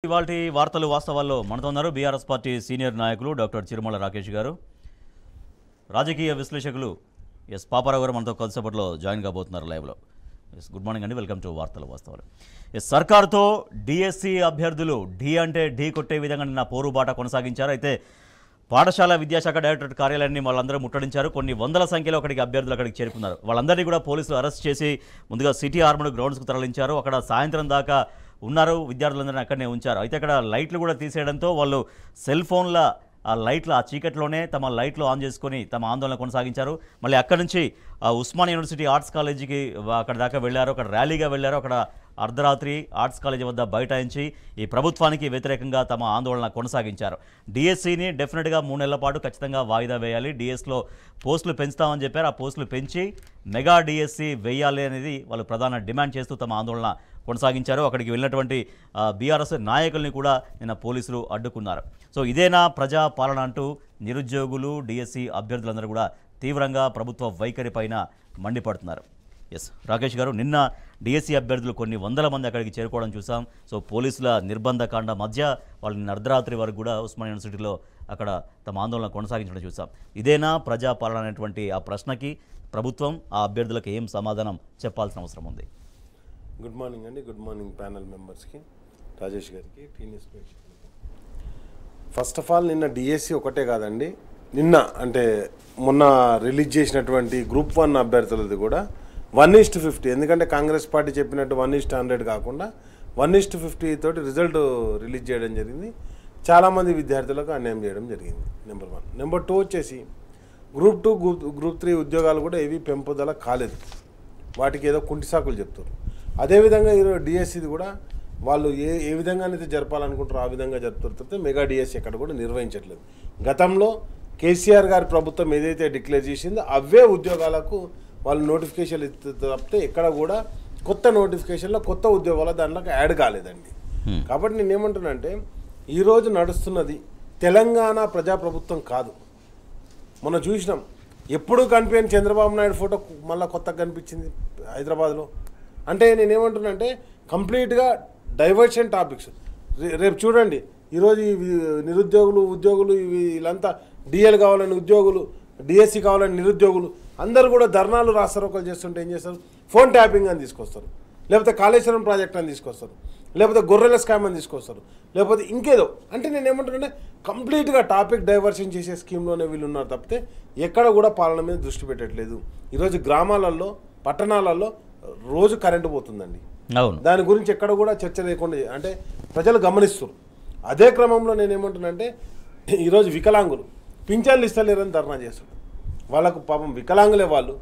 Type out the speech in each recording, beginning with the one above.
ఇవాల్టి వార్తలు వాస్తవాల్లో మనతో ఉన్నారు బీఆర్ఎస్ పార్టీ సీనియర్ నాయకులు డాక్టర్ చిరుమల రాకేష్ గారు, రాజకీయ విశ్లేషకులు ఎస్ పాపారావు గారు మనతో కొద్దిసేపట్లో జాయిన్ కాబోతున్నారు లైవ్లో. ఎస్ గుడ్ మార్నింగ్ అండి, వెల్కమ్ టు వార్తలు వాస్తవాలు. ఎస్ సర్కార్తో డిఎస్సి అభ్యర్థులు ఢీ అంటే ఢీ కొట్టే విధంగా నిన్న పోరుబాట కొనసాగించారు. అయితే పాఠశాల విద్యాశాఖ డైరెక్టరేట్ కార్యాలయాన్ని వాళ్ళందరూ ముట్టడించారు. కొన్ని వందల సంఖ్యలో అభ్యర్థులు అక్కడికి చేరుకున్నారు. వాళ్ళందరినీ కూడా పోలీసులు అరెస్ట్ చేసి ముందుగా సిటీ ఆర్మడ్ గ్రౌండ్స్కు తరలించారు. అక్కడ సాయంత్రం దాకా ఉన్నారు, విద్యార్థులందరినీ అక్కడనే ఉంచారు. అయితే అక్కడ లైట్లు కూడా తీసేయడంతో వాళ్ళు సెల్ ఫోన్ల ఆ లైట్లు ఆ చీకట్లోనే తమ లైట్లు ఆన్ చేసుకొని తమ ఆందోళన కొనసాగించారు. మళ్ళీ అక్కడి నుంచి ఉస్మానియా యూనివర్సిటీ ఆర్ట్స్ కాలేజీకి అక్కడ దాకా వెళ్ళారు. అక్కడ ర్యాలీగా వెళ్ళారు. అక్కడ అర్ధరాత్రి ఆర్ట్స్ కాలేజీ వద్ద బైఠాయించి ఈ ప్రభుత్వానికి వ్యతిరేకంగా తమ ఆందోళన కొనసాగించారు. డిఎస్సిని డెఫినెట్గా 3 నెలల పాటు ఖచ్చితంగా వాయిదా వేయాలి, డిఎస్లో పోస్టులు పెంచుతామని చెప్పారు. ఆ పోస్టులు పెంచి మెగా డిఎస్సి వేయాలి అనేది వాళ్ళు ప్రధాన డిమాండ్ చేస్తూ తమ ఆందోళన కొనసాగించారు. అక్కడికి వెళ్ళినటువంటి బీఆర్ఎస్ నాయకుల్ని కూడా నిన్న పోలీసులు అడ్డుకున్నారు. సో ఇదేనా ప్రజా పాలన అంటూ నిరుద్యోగులు డిఎస్సి అభ్యర్థులందరూ కూడా తీవ్రంగా ప్రభుత్వ వైఖరి పైన మండిపడుతున్నారు. ఎస్ రాకేష్ గారు, నిన్న డిఎస్సి అభ్యర్థులు కొన్ని వందల మంది అక్కడికి చేరుకోవడం చూసాం. సో పోలీసుల నిర్బంధకాండ మధ్య వాళ్ళు నిన్న అర్ధరాత్రి వరకు కూడా ఉస్మానియా యూనివర్సిటీలో అక్కడ తమ ఆందోళన కొనసాగించడం చూసాం. ఇదేనా ప్రజా పాలన అనేటువంటి ఆ ప్రశ్నకి ప్రభుత్వం ఆ అభ్యర్థులకు ఏం సమాధానం చెప్పాల్సిన అవసరం ఉంది? గుడ్ మార్నింగ్ అండి, గుడ్ మార్నింగ్ ప్యానల్ మెంబర్స్కి, రాజేష్ గారికి, టీన్యూస్ ప్రేక్షకులకి. ఫస్ట్ ఆఫ్ ఆల్ నిన్న డిఎస్సి ఒకటే కాదండి, నిన్న అంటే మొన్న రిలీజ్ చేసినటువంటి గ్రూప్ 1 అభ్యర్థులది కూడా 1:50, ఎందుకంటే కాంగ్రెస్ పార్టీ చెప్పినట్టు 1:100 కాకుండా 1:50 తోటి రిజల్ట్ రిలీజ్ చేయడం జరిగింది. చాలామంది విద్యార్థులకు అన్యాయం చేయడం జరిగింది. నెంబర్ 1. నెంబర్ 2 వచ్చేసి గ్రూప్ 2 గ్రూప్ 3 ఉద్యోగాలు కూడా ఏవి పెంపుదల కాలేదు, వాటికి ఏదో కుంటి సాకులు చెప్తారు. అదేవిధంగా ఈరోజు డిఎస్సిది కూడా వాళ్ళు ఏ విధంగానైతే జరపాలనుకుంటారో ఆ విధంగా జరుపుతారు తప్పితే మెగా డిఎస్సి ఎక్కడ కూడా నిర్వహించట్లేదు. గతంలో కేసీఆర్ గారి ప్రభుత్వం ఏదైతే డిక్లేర్ చేసిందో అవే ఉద్యోగాలకు వాళ్ళు నోటిఫికేషన్లు ఇస్తే తప్పితే ఎక్కడ కూడా కొత్త నోటిఫికేషన్లో కొత్త ఉద్యోగాలు దాంట్లోకి యాడ్ కాలేదండి. కాబట్టి నేనేమంటున్నానంటే ఈరోజు నడుస్తున్నది తెలంగాణ ప్రజాప్రభుత్వం కాదు. మనం చూసినాం, ఎప్పుడు కనిపించని చంద్రబాబు నాయుడు ఫోటో మళ్ళీ కొత్తగా కనిపించింది హైదరాబాద్లో. అంటే నేనేమంటున్నానంటే కంప్లీట్గా డైవర్షన్ టాపిక్స్. రేపు చూడండి, ఈరోజు నిరుద్యోగులు ఉద్యోగులు వీళ్ళంతా డిఎల్ కావాలని ఉద్యోగులు, డిఎస్సి కావాలని నిరుద్యోగులు అందరూ కూడా ధర్నాలు రాస్తారోకలు చేస్తుంటే ఏం చేస్తారు? ఫోన్ ట్యాపింగ్ అని తీసుకొస్తారు, లేకపోతే కాళేశ్వరం ప్రాజెక్ట్ అని తీసుకొస్తారు, లేకపోతే గొర్రెల స్కామ్ అని తీసుకొస్తారు, లేకపోతే ఇంకేదో. అంటే నేనేమంటున్నానంటే కంప్లీట్గా టాపిక్ డైవర్షన్ చేసే స్కీమ్లోనే వీళ్ళు ఉన్నారు తప్పితే ఎక్కడ కూడా పాలన మీద దృష్టి పెట్టట్లేదు. ఈరోజు గ్రామాలలో పట్టణాలలో రోజు కరెంటు పోతుందండి, దాని గురించి ఎక్కడ కూడా చర్చ లేకుండా అంటే ప్రజలు గమనిస్తారు. అదే క్రమంలో నేనేమంటున్నానంటే ఈరోజు వికలాంగులు పింఛన్లు ఇస్తలేరని ధర్నా చేస్తారు. వాళ్ళకు పాపం వికలాంగులే, వాళ్ళు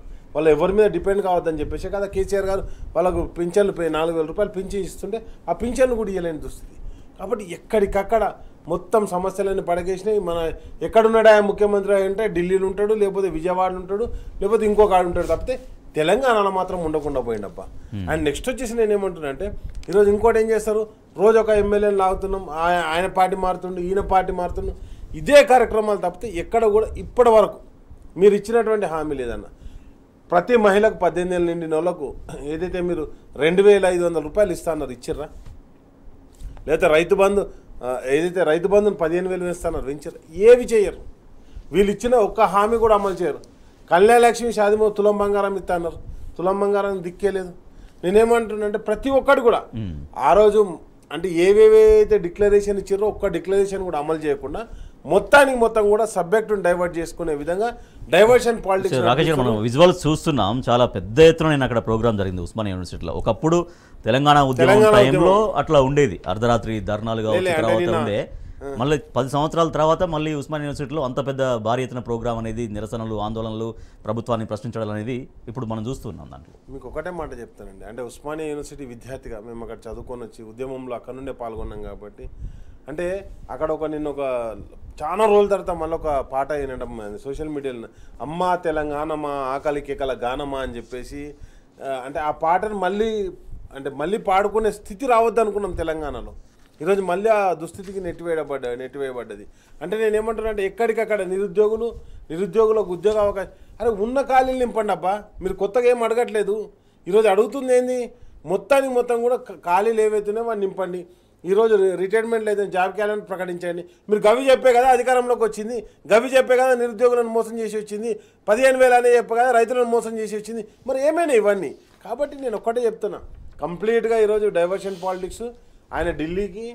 ఎవరి మీద డిపెండ్ కావద్దని చెప్పేసి కదా కేసీఆర్ గారు వాళ్ళకు పింఛన్లు 4,000 రూపాయలు పింఛన్ ఇస్తుంటే ఆ పింఛన్లు కూడా ఇవ్వలేని దుస్థితి. కాబట్టి ఎక్కడికక్కడ మొత్తం సమస్యలన్నీ పడగేసినాయి. మన ఎక్కడున్నాడా ముఖ్యమంత్రి అంటే ఢిల్లీలో ఉంటాడు, లేకపోతే విజయవాడలో ఉంటాడు, లేకపోతే ఇంకొక ఆడు ఉంటాడు తప్పితే తెలంగాణలో మాత్రం ఉండకుండా పోయిండబ్బా. అండ్ నెక్స్ట్ వచ్చేసి నేనేమంటున్నా అంటే ఈరోజు ఇంకోటి ఏం చేస్తారు, రోజు ఒక ఎమ్మెల్యేని లాగుతున్నాం, ఆయన పార్టీ మారుతుండు, ఈయన పార్టీ మారుతుండు, ఇదే కార్యక్రమాలు తప్పితే ఎక్కడ కూడా ఇప్పటి వరకు మీరు ఇచ్చినటువంటి హామీ లేదన్న. ప్రతి మహిళకు 18 ఏళ్ళు నిండిన వాళ్ళకు ఏదైతే మీరు 2,500 రూపాయలు ఇస్తాన్నారు ఇచ్చిర్రా? లేకపోతే రైతు బంధు ఏదైతే రైతు బంధుని 15,000 ఇస్తున్నారు ఇచ్చిర్రా? ఏవి చేయరు. వీళ్ళు ఇచ్చిన ఒక్క హామీ కూడా అమలు చేయరు. కళ్యాణలక్ష్మి షాదిమో తులం బంగారం ఇస్తా అన్నారు, తులం బంగారం దిక్కేలేదు. నేనేమంటున్నానంటే ప్రతి ఒక్కటి కూడా ఆ రోజు అంటే ఏవేవైతే డిక్లరేషన్ ఇచ్చారో ఒక్క డిక్లరేషన్ కూడా అమలు చేయకుండా మొత్తానికి మొత్తం కూడా సబ్జెక్టును డైవర్ట్ చేసుకునే విధంగా డైవర్షన్ పాలిటిక్స్. రాకేష్ గారు, మనం విజువల్స్ చూస్తున్నాం, చాలా పెద్ద ఎత్తున నేను అక్కడ ప్రోగ్రామ్ జరిగింది ఉస్మానియా యూనివర్సిటీలో. ఒకప్పుడు తెలంగాణ ఉద్యమం టైంలో అట్లా ఉండేది, అర్ధరాత్రి ధర్నాలుగా తర్వాత ఉండే. మళ్ళీ 10 సంవత్సరాల తర్వాత మళ్ళీ ఉస్మానియా యూనివర్సిటీలో అంత పెద్ద భారీ ఎత్తున ప్రోగ్రామ్ అనేది, నిరసనలు ఆందోళనలు, ప్రభుత్వాన్ని ప్రశ్నించడం అనేది ఇప్పుడు మనం చూస్తున్నాం. దాంట్లో మీకు ఒకటే మాట చెప్తానండి, అంటే ఉస్మానియా యూనివర్సిటీ విద్యార్థిగా మేము అక్కడ చదువుకొని వచ్చి ఉద్యమంలో అక్కడ నుండే పాల్గొన్నాం కాబట్టి అంటే అక్కడ నిన్న చాలా రోజుల తర్వాత మళ్ళీ ఒక పాట వినడం సోషల్ మీడియాలో, అమ్మా తెలంగాణ మా ఆకలి కేకల గానమా అని చెప్పేసి, అంటే ఆ పాటను మళ్ళీ పాడుకునే స్థితి రావద్దు అనుకున్నాం తెలంగాణలో. ఈరోజు మళ్ళీ ఆ దుస్థితికి నెట్టివేయబడ్డది. అంటే నేనేమంటున్నా అంటే ఎక్కడికక్కడ నిరుద్యోగులకు ఉద్యోగ అవకాశం, అరే ఉన్న ఖాళీలు నింపండి అబ్బా, మీరు కొత్తగా ఏం అడగట్లేదు. ఈరోజు అడుగుతుంది ఏంది, మొత్తం కూడా ఖాళీలు ఏవైతున్నాయో వాడిని నింపండి. ఈరోజు రిటైర్మెంట్ లేదని జాబ్ క్యాలెండర్ ప్రకటించండి. మీరు గవి చెప్పే కదా అధికారంలోకి వచ్చింది, గవి చెప్పే కదా నిరుద్యోగులను మోసం చేసి వచ్చింది, 15,000 అనే చెప్పే కదా రైతులను మోసం చేసి వచ్చింది. మరి ఏమైనా ఇవన్నీ? కాబట్టి నేను ఒక్కటే చెప్తున్నా, కంప్లీట్గా ఈరోజు డైవర్షన్ పాలిటిక్స్. ఆయన ఢిల్లీకి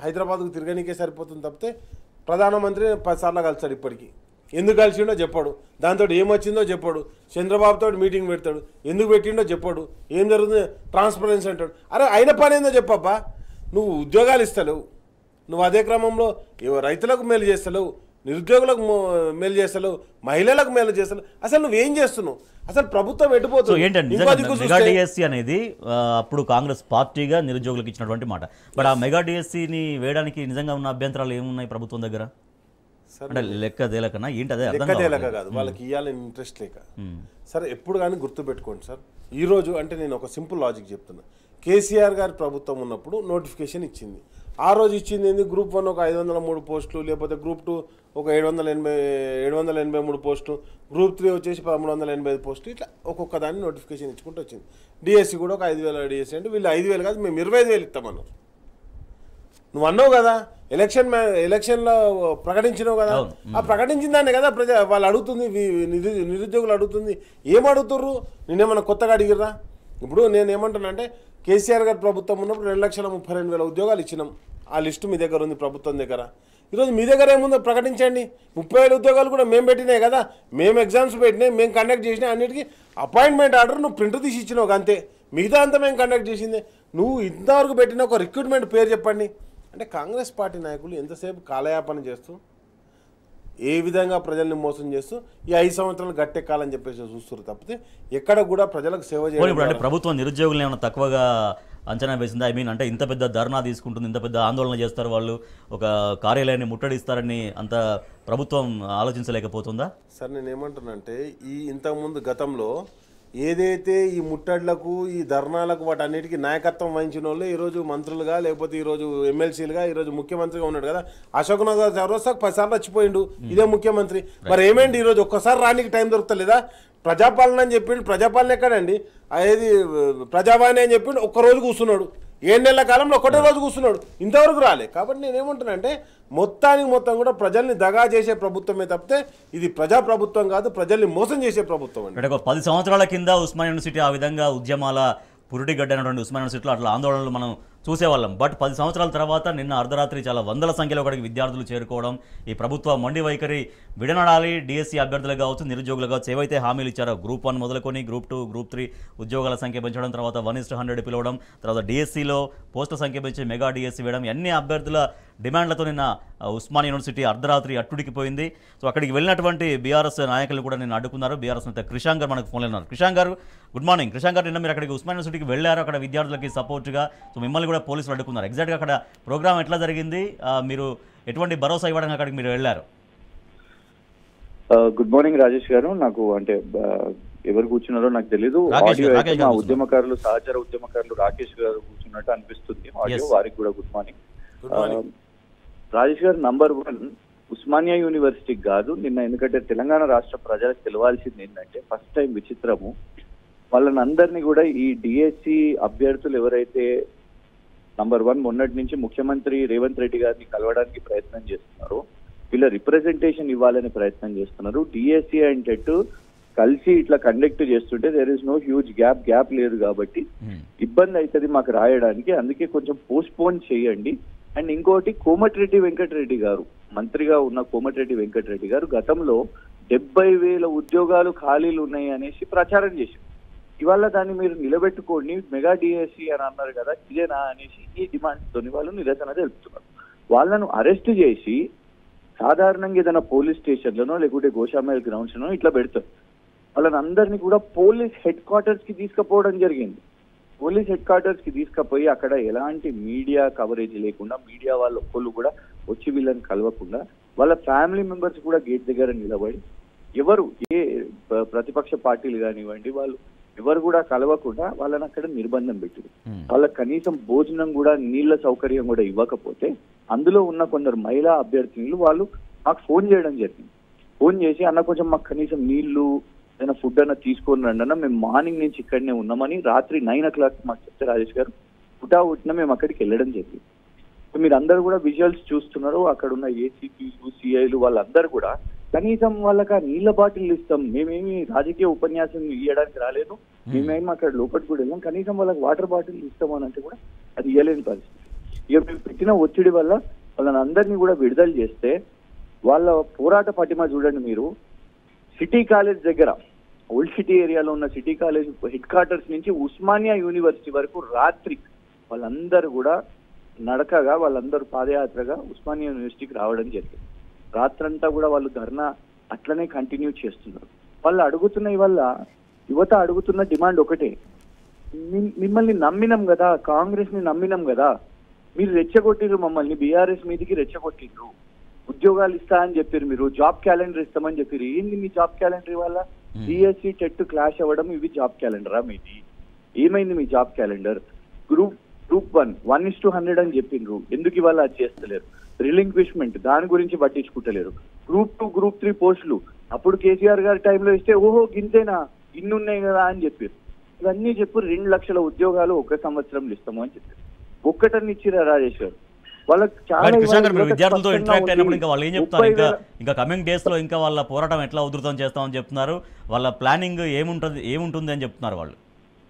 హైదరాబాద్కు తిరగనికే సరిపోతుంది తప్పితే ప్రధానమంత్రి 10 సార్లు కలిస్తాడు. ఇప్పటికీ ఎందుకు కలిసిండో చెప్పాడు, దాంతో ఏమొచ్చిందో చెప్పాడు, చంద్రబాబుతో మీటింగ్ పెడతాడు, ఎందుకు పెట్టిండో చెప్పాడు, ఏం జరుగుతుంది ట్రాన్స్పరెన్సీ అంటాడు. అరే అయిన పని ఏందో చెప్పబ్బా. నువ్వు ఉద్యోగాలు ఇస్తలేవు, నువ్వు అదే క్రమంలో రైతులకు మేలు చేస్తలేవు, నిరుద్యోగులకు మేలు చేస్తలేవు, మహిళలకు మేలు చేస్తలేవు. అసలు నువ్వేం చేస్తున్నావు? అసలు ప్రభుత్వం ఎటుపోతుంది? మెగా డిఎస్సి అనేది అప్పుడు కాంగ్రెస్ పార్టీగా నిరుద్యోగులకు ఇచ్చినటువంటి మాట. బట్ ఆ మెగా డిఎస్సిని వేయడానికి నిజంగా ఉన్న అభ్యంతరాలు ఏమున్నాయి ప్రభుత్వం దగ్గర? అంటే లెక్క తేలకనా ఏంటి? అదే లెక్క తేలక కాదు, వాళ్ళకి ఇవ్వాలని ఇంట్రెస్ట్ లేక. సరే ఎప్పుడు కానీ గుర్తుపెట్టుకోండి సార్, ఈరోజు అంటే నేను ఒక సింపుల్ లాజిక్ చెప్తున్నా. కేసీఆర్ గారి ప్రభుత్వం ఉన్నప్పుడు నోటిఫికేషన్ ఇచ్చింది. ఆ రోజు ఇచ్చింది ఏంది? గ్రూప్ 1 ఒక 503 పోస్టులు, లేకపోతే గ్రూప్ 2 ఒక 783 పోస్టులు, గ్రూప్ 3 వచ్చేసి 1385 పోస్టులు. ఇట్లా ఒక్కొక్క దాన్ని నోటిఫికేషన్ ఇచ్చుకుంటూ వచ్చింది. డిఎస్సి కూడా ఒక 5,000 డిఎస్సి అంటే వీళ్ళు 5,000 కాదు మేము 25,000 ఇస్తామన్నారు. నువ్వు అన్నావు కదా, ఎలక్షన్లో ప్రకటించినావు కదా, ఆ ప్రకటించిన దాన్ని కదా వాళ్ళు అడుగుతుంది, నిరుద్యోగులు అడుగుతుంది. ఏం అడుగుతుర్రు? నేనేమన్నా కొత్తగా అడిగిర్రా? ఇప్పుడు నేను ఏమంటున్నా అంటే, కేసీఆర్ గారి ప్రభుత్వం ఉన్నప్పుడు 2,32,000 ఉద్యోగాలు ఇచ్చినాం. ఆ లిస్టు మీ దగ్గర ఉంది, ప్రభుత్వం దగ్గర. ఈరోజు మీ దగ్గర ఏముందో ప్రకటించండి. 30,000 ఉద్యోగాలు కూడా మేము పెట్టినాయి కదా, మేము ఎగ్జామ్స్ పెట్టినాయి, మేము కండక్ట్ చేసినాయి. అన్నిటికీ అపాయింట్మెంట్ ఆర్డర్ నువ్వు ప్రింట్ తీసి ఇచ్చినావు అంతే, మిగతా అంతా మేము కండక్ట్ చేసింది. నువ్వు ఇంతవరకు పెట్టిన ఒక రిక్రూట్మెంట్ పేరు చెప్పండి. అంటే కాంగ్రెస్ పార్టీ నాయకులు ఎంతసేపు కాలయాపన చేస్తూ, ఏ విధంగా ప్రజల్ని మోసం చేస్తూ ఈ 5 సంవత్సరాలు గట్టెక్కాలని చెప్పేసి చూస్తారు తప్పితే ఎక్కడ కూడా ప్రజలకు సేవ చేయాలి. అంటే ప్రభుత్వం నిరుద్యోగులను ఏమైనా తక్కువగా అంచనా వేసింది? ఐ మీన్ అంటే ఇంత పెద్ద ధర్నా తీసుకుంటుంది, ఇంత పెద్ద ఆందోళన చేస్తారు వాళ్ళు, ఒక కార్యాలయాన్ని ముట్టడిస్తారని అంత ప్రభుత్వం ఆలోచించలేకపోతుందా? సార్ నేను ఏమంటున్నా అంటే, ఇంతకుముందు గతంలో ఏదైతే ఈ ముట్టడ్లకు ఈ ధర్నాలకు వాటన్నిటికీ నాయకత్వం వహించిన వాళ్ళు ఈరోజు మంత్రులుగా, లేకపోతే ఈరోజు ఎమ్మెల్సీలుగా, ఈరోజు ముఖ్యమంత్రిగా ఉన్నాడు కదా. అశోక్ నగర్ చౌరస్తాకు 10 సార్లు వచ్చిపోయిండు ఇదే ముఖ్యమంత్రి. మరి ఏమేంటి ఈరోజు ఒక్కసారి రానికి టైం దొరుకుతలేదా? ప్రజాపాలన అని చెప్పిండు, ప్రజాపాలన ఎక్కడండి? ఏది ప్రజావాణి అని చెప్పిండు, ఒక్కరోజు కూర్చున్నాడు. 7 నెలల కాలంలో ఒకటే రోజు కూర్చున్నాడు, ఇంతవరకు రాలే. కాబట్టి నేనేమంటున్నా అంటే, మొత్తం కూడా ప్రజల్ని దగా చేసే ప్రభుత్వమే తప్పితే ఇది ప్రజా ప్రభుత్వం కాదు, ప్రజల్ని మోసం చేసే ప్రభుత్వం అండి. అంటే 10 సంవత్సరాల కింద ఉస్మానియా యూనివర్సిటీ ఆ విధంగా ఉద్యమాల పురుటిగడ్డ అయినటువంటి ఉస్మానియా యూనివర్సిటీలో అట్లా ఆందోళనలు మనం చూసేవాళ్ళం. బట్ 10 సంవత్సరాల తర్వాత నిన్న అర్ధరాత్రి చాలా వందల సంఖ్యలో అక్కడికి విద్యార్థులు చేరుకోవడం, ఈ ప్రభుత్వ మొండి వైఖరి విడనాడాలి, డిఎస్సి అభ్యర్థులు కావచ్చు, నిరుద్యోగులు కావచ్చు, ఏవైతే హామీలు ఇచ్చారో గ్రూప్ 1 మొదలుకొని గ్రూప్ 2, గ్రూప్ 3 ఉద్యోగాల సంఖ్య పెంచడం, తర్వాత 1:100 పిలవడం, తర్వాత డిఎస్సిలో పోస్టుల సంఖ్య పెంచి మెగా డిఎస్సి వేయడం, అన్ని అభ్యర్థుల డిమాండ్లతో నిన్న ఉస్మానియా యూనివర్సిటీ అర్ధరాత్రి అట్టుడికిపోయింది. సో అక్కడికి వెళ్ళినటువంటి బీఆర్ఎస్ నాయకులు కూడా నిన్న అడ్డుకున్నారు. బీఆర్ఎస్ నేత క్రిషాంక్ గారు మనకు ఫోన్లో ఉన్నారు. క్రిషాంక్ గారు గుడ్ మార్నింగ్. క్రిషాంక్ గారు, నిన్న మీరు అక్కడికి ఉస్మానియా యూనివర్సిటీకి వెళ్ళారు, అక్కడ విద్యార్థులకి సపోర్ట్గా. సో మిమ్మల్ని కూడా పోలీసులు అడ్డుకున్నారు. ఎగ్జాక్ట్గా అక్కడ ప్రోగ్రామ్ ఎట్లా జరిగింది? మీరు ఎటువంటి భరోసా ఇవ్వడానికి అక్కడికి మీరు వెళ్ళారు? గుడ్ మార్నింగ్ రాజేష్ గారు. నాకు అంటే ఎవరు కూర్చున్నారో నాకు తెలీదు. ఆడియో ఉద్యమకారులు, సహచర ఉద్యమకారులు రాకేష్ గారు కూర్చున్నట్టు అనిపిస్తుంది ఆడియో. వారికి కూడా గుడ్ మార్నింగ్. రాజేష్ గారు, నంబర్ 1 ఉస్మానియా యూనివర్సిటీకి కాదు నిన్న, ఎందుకంటే తెలంగాణ రాష్ట్ర ప్రజలకు తెలవాల్సింది ఏంటంటే, ఫస్ట్ టైం విచిత్రము, వాళ్ళని అందరినీ కూడా ఈ డిఎస్సి అభ్యర్థులు ఎవరైతే నంబర్ 1 మొన్నటి నుంచి ముఖ్యమంత్రి రేవంత్ రెడ్డి గారిని కలవడానికి ప్రయత్నం చేస్తున్నారో, వీళ్ళ రిప్రజెంటేషన్ ఇవ్వాలని ప్రయత్నం చేస్తున్నారు. డిఎస్సి అండ్ టెట్ కలిసి ఇట్లా కండక్ట్ చేస్తుంటే there is no huge gap లేదు కాబట్టి ఇబ్బంది అవుతుంది మాకు రాయడానికి, అందుకే కొంచెం పోస్ట్పోన్ చేయండి. అండ్ ఇంకోటి, కోమటిరెడ్డి వెంకటరెడ్డి గారు, మంత్రిగా ఉన్న కోమటిరెడ్డి వెంకటరెడ్డి గారు గతంలో 70,000 ఉద్యోగాలు ఖాళీలు ఉన్నాయి అనేసి ప్రచారం చేశారు. ఇవాళ దాన్ని మీరు నిలబెట్టుకోండి, మెగా డిఎస్సి అని అన్నారు కదా, ఇదేనా అనేసి ఈ డిమాండ్స్ తోని వాళ్ళు నిరసన తెలుపుతున్నారు. వాళ్ళను అరెస్ట్ చేసి సాధారణంగా ఏదైనా పోలీస్ స్టేషన్లనో లేకుంటే గోషామైల్ గ్రౌండ్స్ నో ఇట్లా పెడతారు. వాళ్ళని అందరినీ కూడా పోలీస్ హెడ్ క్వార్టర్స్ కి తీసుకుపోవడం జరిగింది. పోలీస్ హెడ్ క్వార్టర్స్ కి తీసుకుపోయి అక్కడ ఎలాంటి మీడియా కవరేజ్ లేకుండా, మీడియా వాళ్ళ ఒక్కళ్ళు కూడా వచ్చి వీళ్ళని కలవకుండా, వాళ్ళ ఫ్యామిలీ మెంబర్స్ కూడా గేట్ దగ్గర నిలబడి, ఎవరు ఏ ప్రతిపక్ష పార్టీలు కానివ్వండి వాళ్ళు ఎవరు కూడా కలవకుండా వాళ్ళని అక్కడ నిర్బంధం పెట్టారు. వాళ్ళకి కనీసం భోజనం కూడా, నీళ్ల సౌకర్యం కూడా ఇవ్వకపోతే, అందులో ఉన్న కొందరు మహిళా అభ్యర్థినులు వాళ్ళు మాకు ఫోన్ చేయడం జరిగింది. ఫోన్ చేసి, అన్న కొంచెం మాకు కనీసం నీళ్లు ఏదైనా ఫుడ్ అన్న తీసుకొని రండి అన్న, మేము మార్నింగ్ నుంచి ఇక్కడనే ఉన్నామని రాత్రి 9 o'clock మాకు చెప్తే రాజేష్ గారు, పుట్టిన మేము అక్కడికి వెళ్ళడం జరిగింది. మీరు అందరూ కూడా విజువల్స్ చూస్తున్నారు, అక్కడ ఉన్న ఏసీపీలు సిఐలు వాళ్ళందరూ కూడా కనీసం వాళ్ళకి ఆ నీళ్ల బాటిల్ ఇస్తాం, మేమేమి రాజకీయ ఉపన్యాసం ఇవ్వడానికి రాలేదు, మేమేమి అక్కడ లోపలికి కూడా వెళ్ళాం, కనీసం వాళ్ళకి వాటర్ బాటిల్ ఇస్తామని అంటే కూడా అది ఇవ్వలేని పరిస్థితి. ఇక మేము పెట్టిన ఒత్తిడి వల్ల వాళ్ళని అందరినీ కూడా విడుదల చేస్తే వాళ్ళ పోరాట పటిమ చూడండి మీరు. సిటీ కాలేజ్ దగ్గర ఓల్డ్ సిటీ ఏరియాలో ఉన్న సిటీ కాలేజ్ హెడ్ క్వార్టర్స్ నుంచి ఉస్మానియా యూనివర్సిటీ వరకు రాత్రి వాళ్ళందరూ కూడా నడకగా, వాళ్ళందరూ పాదయాత్రగా ఉస్మానియా యూనివర్సిటీకి రావడం జరిగింది. రాత్రంతా కూడా వాళ్ళు ధర్నా అట్లనే కంటిన్యూ చేస్తున్నారు. వాళ్ళు అడుగుతున్న వల్ల యువత అడుగుతున్న డిమాండ్ ఒకటే, మిమ్మల్ని నమ్మినాం కదా, కాంగ్రెస్ ని నమ్మినాం కదా, మీరు రెచ్చగొట్టిర్రు మమ్మల్ని, బీఆర్ఎస్ మీదికి రెచ్చగొట్టిర్రు, ఉద్యోగాలు ఇస్తా అని చెప్పారు, మీరు జాబ్ క్యాలెండర్ ఇస్తామని చెప్పారు. ఏంది మీ జాబ్ క్యాలెండర్ ఇవాళ? డిఎస్సి టెట్ క్లాష్ అవ్వడం ఇవి జాబ్ క్యాలెండరా మీది? ఏమైంది మీ జాబ్ క్యాలెండర్? గ్రూప్ 1:100 అని చెప్పిండ్రు, ఎందుకు ఇవాళ అది చేస్తలేరు? రిలింక్విష్మెంట్ దాని గురించి పట్టించుకుంటలేరు. గ్రూప్ 2 గ్రూప్ 3 పోస్టులు అప్పుడు కేసీఆర్ గారి టైంలో ఇస్తే ఓహో గింతేనా, ఇన్నున్నాయి కదా అని చెప్పారు. ఇవన్నీ చెప్పు 2 లక్షల ఉద్యోగాలు 1 సంవత్సరంలో ఇస్తాము అని చెప్పారు. ఒక్కటని ఇచ్చిరా రాజేష్ గారు? వాళ్ళకి చాలా విద్యార్థులతో ఇంటరాక్ట్ అయినప్పుడు ఇంకా వాళ్ళు ఏం చెప్తారు, ఇంకా కమింగ్ డేస్ లో ఇంకా వాళ్ళ పోరాటం ఎట్లా ఉధృతం చేస్తామని చెప్తున్నారు, వాళ్ళ ప్లానింగ్ ఏముంటుంది అని చెప్తున్నారు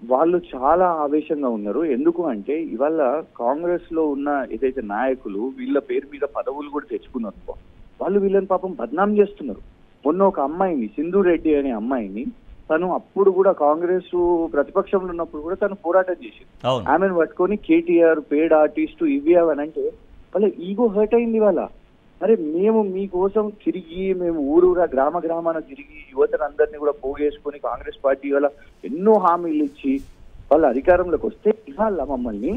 వాళ్ళు చాలా ఆవేశంగా ఉన్నారు. ఎందుకు అంటే ఇవాళ కాంగ్రెస్ లో ఉన్న ఏదైతే నాయకులు వీళ్ళ పేరు మీద పదవులు కూడా తెచ్చుకున్నారు, వాళ్ళు వీళ్ళని పాపం బద్నాం చేస్తున్నారు. మొన్న ఒక అమ్మాయిని, సింధు రెడ్డి అనే అమ్మాయిని, తను అప్పుడు కూడా కాంగ్రెస్ ప్రతిపక్షంలో ఉన్నప్పుడు కూడా తను పోరాటం చేసింది. ఆమెను పట్టుకొని కేటీఆర్ పేడ్ ఆర్టిస్టు ఇవి అవని అంటే వాళ్ళ ఈగో హర్ట్ అయింది. వాళ్ళ అరే మేము మీకోసం తిరిగి, మేము ఊరూరా గ్రామాన తిరిగి యువతను అందరినీ కూడా పోగేసుకొని కాంగ్రెస్ పార్టీ వల్ల ఎన్నో హామీలు ఇచ్చి వాళ్ళ అధికారంలోకి వస్తే ఇవాళ మమ్మల్ని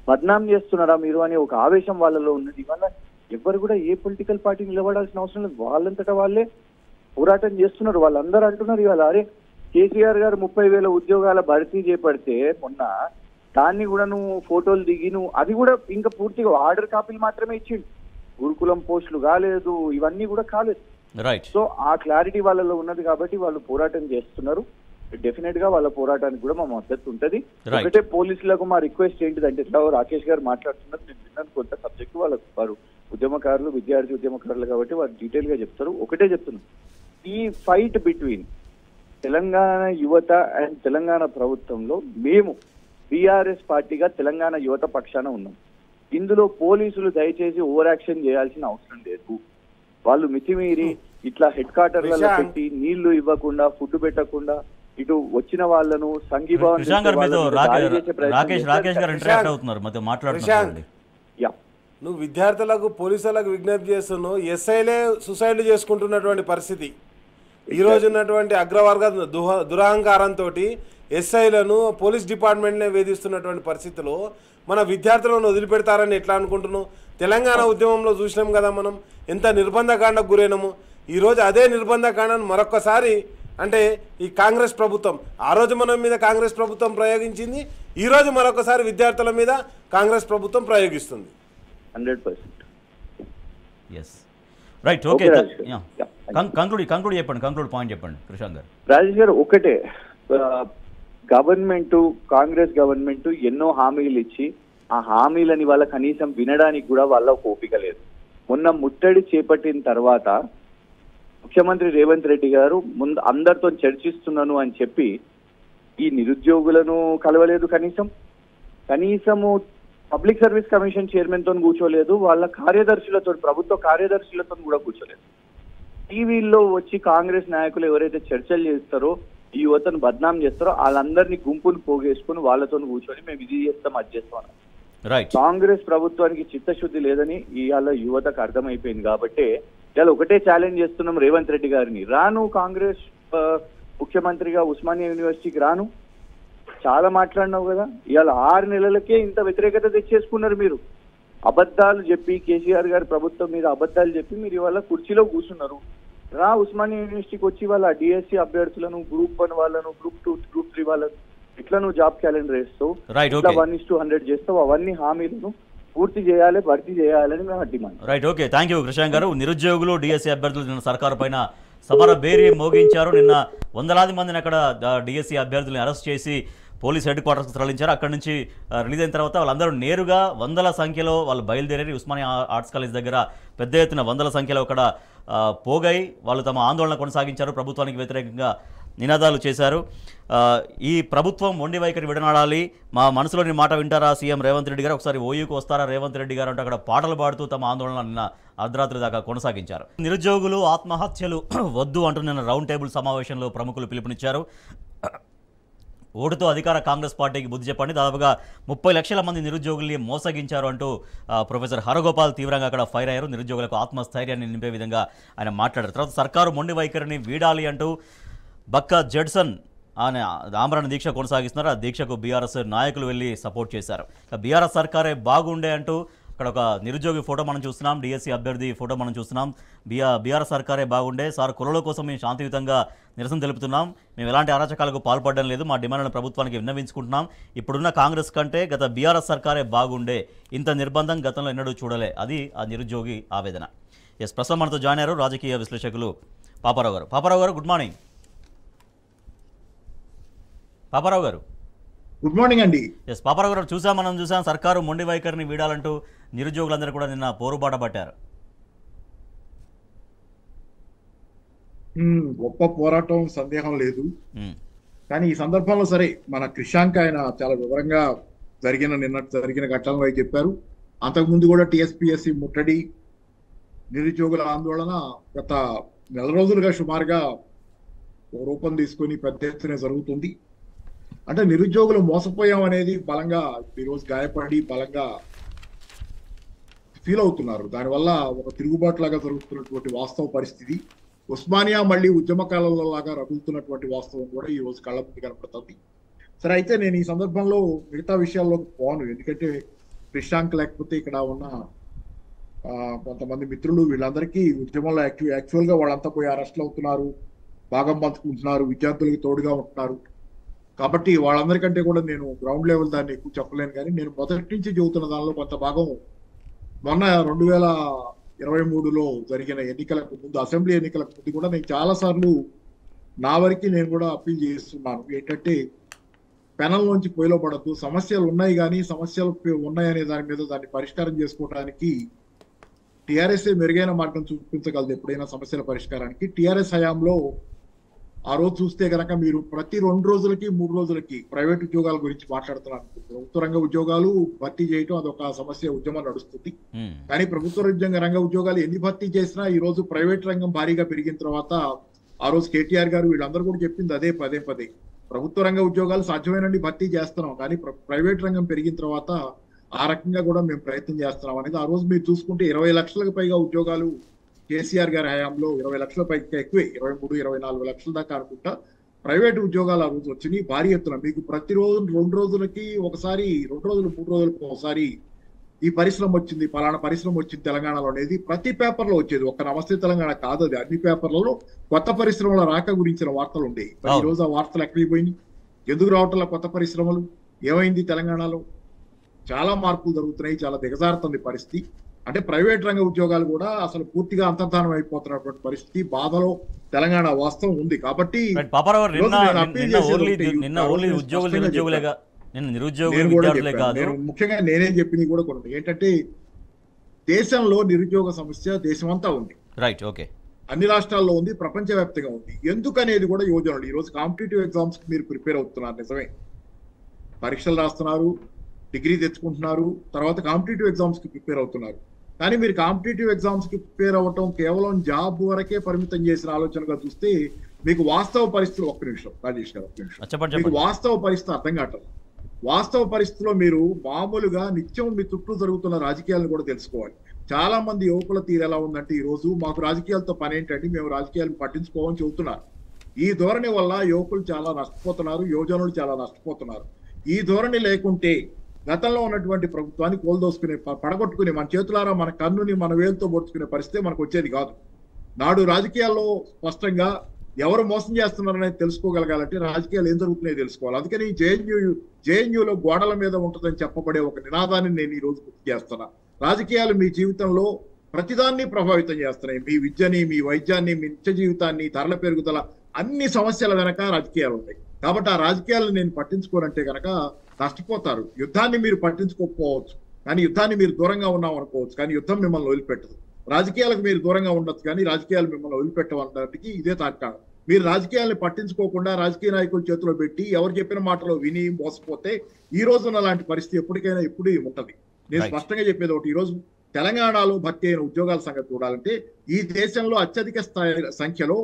బద్నాం చేస్తున్నారా మీరు అనే ఒక ఆవేశం వాళ్ళలో ఉన్నది. ఇవాళ ఎవరు కూడా ఏ పొలిటికల్ పార్టీ నిలబడాల్సిన అవసరం లేదు, వాళ్ళంతటా వాళ్ళే పోరాటం చేస్తున్నారు. వాళ్ళందరూ అంటున్నారు ఇవాళ అరే కేసీఆర్ గారు 30,000 ఉద్యోగాల భర్తీ చేపడితే మొన్న దాన్ని కూడా నువ్వు ఫోటోలు దిగి నువ్వు అది కూడా ఇంకా పూర్తిగా ఆర్డర్ కాపీలు మాత్రమే ఇచ్చిండు, గురుకులం పోస్టులు కాలేదు, ఇవన్నీ కూడా కాలేదు. సో ఆ క్లారిటీ వాళ్ళలో ఉన్నది కాబట్టి వాళ్ళు పోరాటం చేస్తున్నారు. డెఫినెట్ గా వాళ్ళ పోరాటానికి కూడా మా మద్దతు ఉంటది. ఒకటే పోలీసులకు మా రిక్వెస్ట్ ఏంటిదంటే, ఇట్లా రాకేష్ గారు మాట్లాడుతున్నారు, నేను విన్నాను కొంత సబ్జెక్ట్, వారు ఉద్యమకారులు, విద్యార్థి ఉద్యమకారులు కాబట్టి వారు డీటెయిల్ గా చెప్తారు. ఒకటే చెప్తున్నాను, ఈ ఫైట్ బిట్వీన్ తెలంగాణ యువత అండ్ తెలంగాణ ప్రభుత్వంలో మేము బీఆర్ఎస్ పార్టీగా తెలంగాణ యువత పక్షాన ఉన్నాం. ఇందులో పోలీసులు దయచేసి ఓవర్ యాక్షన్ చేయాల్సిన అవసరం లేదు. వాళ్ళు మితిమీరి ఇట్లా హెడ్ క్వార్టర్లలో పెట్టి నీళ్లు ఇవ్వకుండా, ఫుడ్ పెట్టకుండా, ఇటు వచ్చిన వాళ్ళను సంఘీభావం నువ్వు విద్యార్థులకు పోలీసులకు విజ్ఞప్తి చేస్తున్నావు, ఎస్ఐలే సూసైడ్లు చేసుకుంటున్నటువంటి పరిస్థితి ఈ రోజు ఉన్నటువంటి అగ్రవర్గ దురహంకారంతో ఎస్ఐలను పోలీస్ డిపార్ట్మెంట్నే వేధిస్తున్నటువంటి పరిస్థితిలో మన విద్యార్థులను వదిలిపెడతారని ఎట్లా అనుకుంటున్నావు? తెలంగాణ ఉద్యమంలో చూసినాం కదా మనం ఎంత నిర్బంధకాండకు గురైనాము. ఈరోజు అదే నిర్బంధకాండను మరొక్కసారి అంటే ఈ కాంగ్రెస్ ప్రభుత్వం, ఆ రోజు మన మీద కాంగ్రెస్ ప్రభుత్వం ప్రయోగించింది, ఈరోజు మరొకసారి విద్యార్థుల మీద కాంగ్రెస్ ప్రభుత్వం ప్రయోగిస్తుంది. 100%. రైట్, ఓకే, కంక్లూడ్ చెప్పండి, కంక్లూడ్ పాయింట్ చెప్పండి కృష్ణ గారు. రాజేష్ గారు, ఒకటే, గవర్నమెంట్, కాంగ్రెస్ గవర్నమెంట్ ఎన్నో హామీలు ఇచ్చి ఆ హామీలని వాళ్ళ కనీసం వినడానికి కూడా వాళ్ళ ఓపిక లేదు. మొన్న ముట్టడి చేపట్టిన తర్వాత ముఖ్యమంత్రి రేవంత్ రెడ్డి గారు ముందు అందరితో చర్చిస్తున్నాను అని చెప్పి ఈ నిరుద్యోగులను కలవలేదు, కనీసము పబ్లిక్ సర్వీస్ కమిషన్ చైర్మన్ తో కూర్చోలేదు, వాళ్ళ కార్యదర్శులతో, ప్రభుత్వ కార్యదర్శులతో కూడా కూర్చోలేదు. టీవీల్లో వచ్చి కాంగ్రెస్ నాయకులు ఎవరైతే చర్చలు చేస్తారో, ఈ యువతను బద్నాం చేస్తారో, వాళ్ళందరినీ గుంపును పోగేసుకుని వాళ్ళతో కూర్చొని మేము ఇది చేస్తాం అది చేస్తాం. కాంగ్రెస్ ప్రభుత్వానికి చిత్తశుద్ధి లేదని ఇవాళ యువతకు అర్థమైపోయింది. కాబట్టి ఇవాళ ఒకటే ఛాలెంజ్ చేస్తున్నాం రేవంత్ రెడ్డి గారిని, రాను కాంగ్రెస్ ముఖ్యమంత్రిగా ఉస్మానియా యూనివర్సిటీకి రాను, చాలా మాట్లాడినావు కదా, ఇవాళ 6 నెలలకే ఇంత వ్యతిరేకత తెచ్చేసుకున్నారు మీరు. అబద్ధాలు చెప్పి, కేసీఆర్ గారి ప్రభుత్వం మీద అబద్ధాలు చెప్పి మీరు ఇవాళ కుర్చీలో కూర్చున్నారు. రా ఉస్మానియా యూనివర్సిటీకి వచ్చి వాళ్ళ డిఎస్సి అభ్యర్థులను, గ్రూప్ 1 వాళ్ళను, గ్రూప్ 2 గ్రూప్ 3 వాళ్ళను ఇట్లా నువ్వు జాబ్ క్యాలెండర్ వేస్తావు, ఇట్లా 1:100 చేస్తావు, అవన్నీ హామీలను పూర్తి చేయాలి, భర్తీ చేయాలని మేము demand. Right, okay, thank you Krishna గారు. నిరుద్యోగులు, డిఎస్సి అభ్యర్థులు నిన్న సర్కారు పైన సమర బేరీ మోగించారు. నిన్న వందలాది మందిని అక్కడ డిఎస్సి అభ్యర్థులను అరెస్ట్ చేసి పోలీస్ హెడ్ క్వార్టర్స్కి తరలించారు. అక్కడి నుంచి రిలీజ్ అయిన తర్వాత వాళ్ళందరూ నేరుగా వందల సంఖ్యలో వాళ్ళు బయలుదేరి ఉస్మానియా ఆర్ట్స్ కాలేజ్ దగ్గర పెద్ద ఎత్తున వందల సంఖ్యలో అక్కడ పోగై వాళ్ళు తమ ఆందోళన కొనసాగించారు. ప్రభుత్వానికి వ్యతిరేకంగా నినాదాలు చేశారు. ఈ ప్రభుత్వం మొండి వైఖరి విడనాడాలి, మా మనసులోని మాట వింటారా సీఎం రేవంత్ రెడ్డి గారు, ఒకసారి ఓయూకు వస్తారా రేవంత్ రెడ్డి గారు అంటే అక్కడ పాటలు పాడుతూ తమ ఆందోళన నిన్న అర్ధరాత్రి దాకా కొనసాగించారు. నిరుద్యోగులు ఆత్మహత్యలు వద్దు అంటూ నిన్న రౌండ్ టేబుల్ సమావేశంలో ప్రముఖులు పిలుపునిచ్చారు. ఓటుతో అధికార కాంగ్రెస్ పార్టీకి బుద్ధి చెప్పండి, దాదాపుగా 30 లక్షల మంది నిరుద్యోగుల్ని మోసగించారు అంటూ ప్రొఫెసర్ హరగోపాల్ తీవ్రంగా అక్కడ ఫైర్ అయ్యారు. నిరుద్యోగులకు ఆత్మస్థైర్యాన్ని నింపే విధంగా ఆయన మాట్లాడారు. తర్వాత సర్కారు మొండి వైఖరిని వీడాలి అంటూ బక్కా జడ్సన్ ఆయన ఆమరణ దీక్ష కొనసాగిస్తున్నారు. ఆ దీక్షకు బీఆర్ఎస్ నాయకులు వెళ్ళి సపోర్ట్ చేశారు. బీఆర్ఎస్ సర్కారే బాగుండే అంటూ అక్కడ ఒక నిరుద్యోగి ఫోటో మనం చూస్తున్నాం, డిఎస్సీ అభ్యర్థి ఫోటో మనం చూస్తున్నాం. బీఆర్ఎస్ సర్కారే బాగుండే సార్, కులాల కోసం మేము శాంతియుతంగా నిరసన తెలుపుతున్నాం, మేము ఎలాంటి అరాచకాలకు పాల్పడడం లేదు, మా డిమాండ్లను ప్రభుత్వానికి విన్నవించుకుంటున్నాం, ఇప్పుడున్న కాంగ్రెస్ కంటే గత బీఆర్ఎస్ సర్కారే బాగుండే, ఇంత నిర్బంధం గతంలో ఎన్నడూ చూడలే, అది ఆ నిరుద్యోగి ఆవేదన. ఎస్, ప్రస్తుతం మనతో జాయిన్ అయ్యారు రాజకీయ విశ్లేషకులు పాపారావు గారు. పాపారావు గారు గుడ్ మార్నింగ్. పాపారావు గారు గుడ్ మార్నింగ్ అండి. ఎస్, పాపారావు గారు మనం చూసాం సర్కారు మొండి వైఖరిని వీడాలంటూ నిరుద్యోగులందరూ కూడా నిన్న పోరుబాట పట్టారు. గొప్ప పోరాటం, సందేహం లేదు. కానీ ఈ సందర్భంలో సరే మన క్రిషాంక్ ఆయన చాలా వివరంగా నిన్న జరిగిన ఘటనలు అవి చెప్పారు. అంతకుముందు కూడా టీఎస్పీఎస్సీ ముట్టడి, నిరుద్యోగుల ఆందోళన గత నెల రోజులుగా సుమారుగా రూపం తీసుకొని పెద్ద ఎత్తున జరుగుతుంది. అంటే నిరుద్యోగులు మోసపోయాం అనేది బలంగా ఈరోజు గాయపడి బలంగా ఫీల్ అవుతున్నారు. దానివల్ల ఒక తిరుగుబాటులాగా జరుగుతున్నటువంటి వాస్తవ పరిస్థితి, ఉస్మానియా మళ్ళీ ఉద్యమ కాలంలో లాగా రగులుతున్నటువంటి వాస్తవం కూడా ఈ రోజు కళ్ళ ముందు కనపడుతుంది. సరే, అయితే నేను ఈ సందర్భంలో మిగతా విషయాల్లోకి పోను, ఎందుకంటే క్రిషాంక్ లేకపోతే ఇక్కడ ఉన్న కొంతమంది మిత్రులు వీళ్ళందరికీ ఉద్యమంలో యాక్చువల్గా వాళ్ళంతా పోయి అరెస్ట్లు అవుతున్నారు, భాగం పంచుకుంటున్నారు, విద్యార్థులకు తోడుగా ఉంటున్నారు. కాబట్టి వాళ్ళందరికంటే కూడా నేను గ్రౌండ్ లెవెల్ దాన్ని ఎక్కువ చెప్పలేను. కానీ నేను మొదటి నుంచి చెబుతున్న దానిలో కొంత భాగం మొన్న 2023లో జరిగిన ఎన్నికలకు ముందు, అసెంబ్లీ ఎన్నికలకు ముందు కూడా నేను చాలాసార్లు నా వరకు నేను కూడా అప్పీల్ చేస్తున్నాను. ఏంటంటే పెనల్ నుంచి పొయ్యిలో పడద్దు, సమస్యలు ఉన్నాయి కానీ సమస్యలు ఉన్నాయనే దాన్ని పరిష్కారం చేసుకోవడానికి టీఆర్ఎస్ఏ మెరుగైన మార్గం చూపించగలదు ఎప్పుడైనా సమస్యల పరిష్కారానికి. టీఆర్ఎస్ హయాంలో ఆ రోజు చూస్తే కనుక మీరు ప్రతి 2 రోజులకి 3 రోజులకి ప్రైవేట్ ఉద్యోగాల గురించి మాట్లాడుతున్నారు. ప్రభుత్వ రంగ ఉద్యోగాలు భర్తీ చేయటం అదొక సమస్య, ఉద్యమం నడుస్తుంది. కానీ ప్రభుత్వ రంగ ఉద్యోగాలు ఎన్ని భర్తీ చేసినా ఈ రోజు ప్రైవేట్ రంగం భారీగా పెరిగిన తర్వాత ఆ రోజు కేటీఆర్ గారు వీళ్ళందరూ కూడా చెప్పింది అదే పదే ప్రభుత్వ రంగ ఉద్యోగాలు సాధ్యమైనండి భర్తీ చేస్తున్నాం, కానీ ప్రైవేట్ రంగం పెరిగిన తర్వాత ఆ రకంగా కూడా మేము ప్రయత్నం చేస్తున్నాం అనేది. ఆ రోజు మీరు చూసుకుంటే 20 లక్షలకు పైగా ఉద్యోగాలు కేసీఆర్ గారి హయాంలో, 20 లక్షల పైగా ఎక్కువే, 23-24 లక్షల దాకా అనుకుంటా ప్రైవేట్ ఉద్యోగాలు ఆ రోజు వచ్చినాయి భారీ ఎత్తున. మీకు ప్రతిరోజు 2 రోజులకి ఒకసారి, 2 రోజులు 3 రోజులకు ఒకసారి ఈ పరిశ్రమ వచ్చింది, పలానా పరిశ్రమ వచ్చింది తెలంగాణలో అనేది ప్రతి పేపర్లో వచ్చేది. ఒక్క నమస్తే తెలంగాణ కాదు, అది అన్ని పేపర్లలో కొత్త పరిశ్రమల రాక గురించిన వార్తలు ఉండేవి. ఈ రోజు ఆ వార్తలు ఎక్కడికి పోయినాయి? ఎందుకు రావట్ల కొత్త పరిశ్రమలు? ఏమైంది తెలంగాణలో? చాలా మార్పులు జరుగుతున్నాయి, చాలా దిగజారుతుంది పరిస్థితి. అంటే ప్రైవేట్ రంగ ఉద్యోగాలు కూడా అసలు పూర్తిగా అంతర్ధానం అయిపోతున్నటువంటి పరిస్థితి, బాధలో తెలంగాణ వాస్తవం ఉంది. కాబట్టి ముఖ్యంగా నేనేం చెప్పింది కూడా కొన్ని ఏంటంటే దేశంలో నిరుద్యోగ సమస్య దేశమంతా ఉంది, రైట్, ఓకే, అన్ని రాష్ట్రాల్లో ఉంది, ప్రపంచవ్యాప్తంగా ఉంది. ఎందుకనేది కూడా యోజనలు. ఈ రోజు కాంపిటేటివ్ ఎగ్జామ్స్ కి మీరు ప్రిపేర్ అవుతున్నారు, నిజమే, పరీక్షలు రాస్తున్నారు, డిగ్రీ తెచ్చుకుంటున్నారు, తర్వాత కాంపిటేటివ్ ఎగ్జామ్స్ కి ప్రిపేర్ అవుతున్నారు. కానీ మీరు కాంపిటేటివ్ ఎగ్జామ్స్ కి ప్రిపేర్ అవ్వటం కేవలం జాబ్ వరకే పరిమితం చేసిన ఆలోచనగా చూస్తే మీకు వాస్తవ పరిస్థితులు, ఒక్క నిమిషం రాజేష్ గారు, ఒక్క నిమిషం, మీకు వాస్తవ పరిస్థితి అర్థం కావట్లేదు. వాస్తవ పరిస్థితిలో మీరు మామూలుగా నిత్యం మీ చుట్టూ జరుగుతున్న రాజకీయాలను కూడా తెలుసుకోవాలి. చాలా మంది యువకుల తీరు ఎలా ఉందంటే ఈ రోజు మాకు రాజకీయాలతో పని ఏంటంటే మేము రాజకీయాలను పట్టించుకోమని చెబుతున్నారు. ఈ ధోరణి వల్ల యువకులు చాలా నష్టపోతున్నారు, యువజనులు చాలా నష్టపోతున్నారు. ఈ ధోరణి లేకుంటే గతంలో ఉన్నటువంటి ప్రభుత్వాన్ని కోల్దోసుకునే, పడగొట్టుకునే, మన చేతులారా మన కన్నుని మన వేలుతో పొడుచుకునే పరిస్థితి మనకు వచ్చేది కాదు. నాడు రాజకీయాల్లో స్పష్టంగా ఎవరు మోసం చేస్తున్నారనేది తెలుసుకోగలగాలంటే రాజకీయాలు ఏం జరుగుతున్నాయో తెలుసుకోవాలి. అందుకని జేఎన్యూలో గోడల మీద ఉంటుందని చెప్పబడే ఒక నినాదాన్ని నేను ఈ రోజు గుర్తు చేస్తున్నా. రాజకీయాలు మీ జీవితంలో ప్రతిదాన్ని ప్రభావితం చేస్తున్నాయి. మీ విద్యని, మీ వైద్యాన్ని, మీ నిత్య జీవితాన్ని, ధరల పెరుగుదల, అన్ని సమస్యల వెనక రాజకీయాలు ఉన్నాయి. కాబట్టి ఆ రాజకీయాలను నేను పట్టించుకోనంటే కనుక నష్టపోతారు. యుద్ధాన్ని మీరు పట్టించుకోకపోవచ్చు, కానీ యుద్ధాన్ని మీరు దూరంగా ఉన్నాం అనుకోవచ్చు, కానీ యుద్ధం మిమ్మల్ని వదిలిపెట్టదు. రాజకీయాలకు మీరు దూరంగా ఉండొచ్చు, కానీ రాజకీయాలు మిమ్మల్ని వదిలిపెట్టవన్నటికి ఇదే తార్కాణం. మీరు రాజకీయాలను పట్టించుకోకుండా రాజకీయ నాయకుల చేతిలో పెట్టి ఎవరు చెప్పిన మాటలో విని మోసపోతే ఈ రోజున అలాంటి పరిస్థితి ఎప్పటికైనా ఎప్పుడు ఉంటది. నేను స్పష్టంగా చెప్పేది ఒకటి, ఈ రోజు తెలంగాణలో భర్తీ అయిన ఉద్యోగాల సంగతి చూడాలంటే ఈ దేశంలో అత్యధిక సంఖ్యలో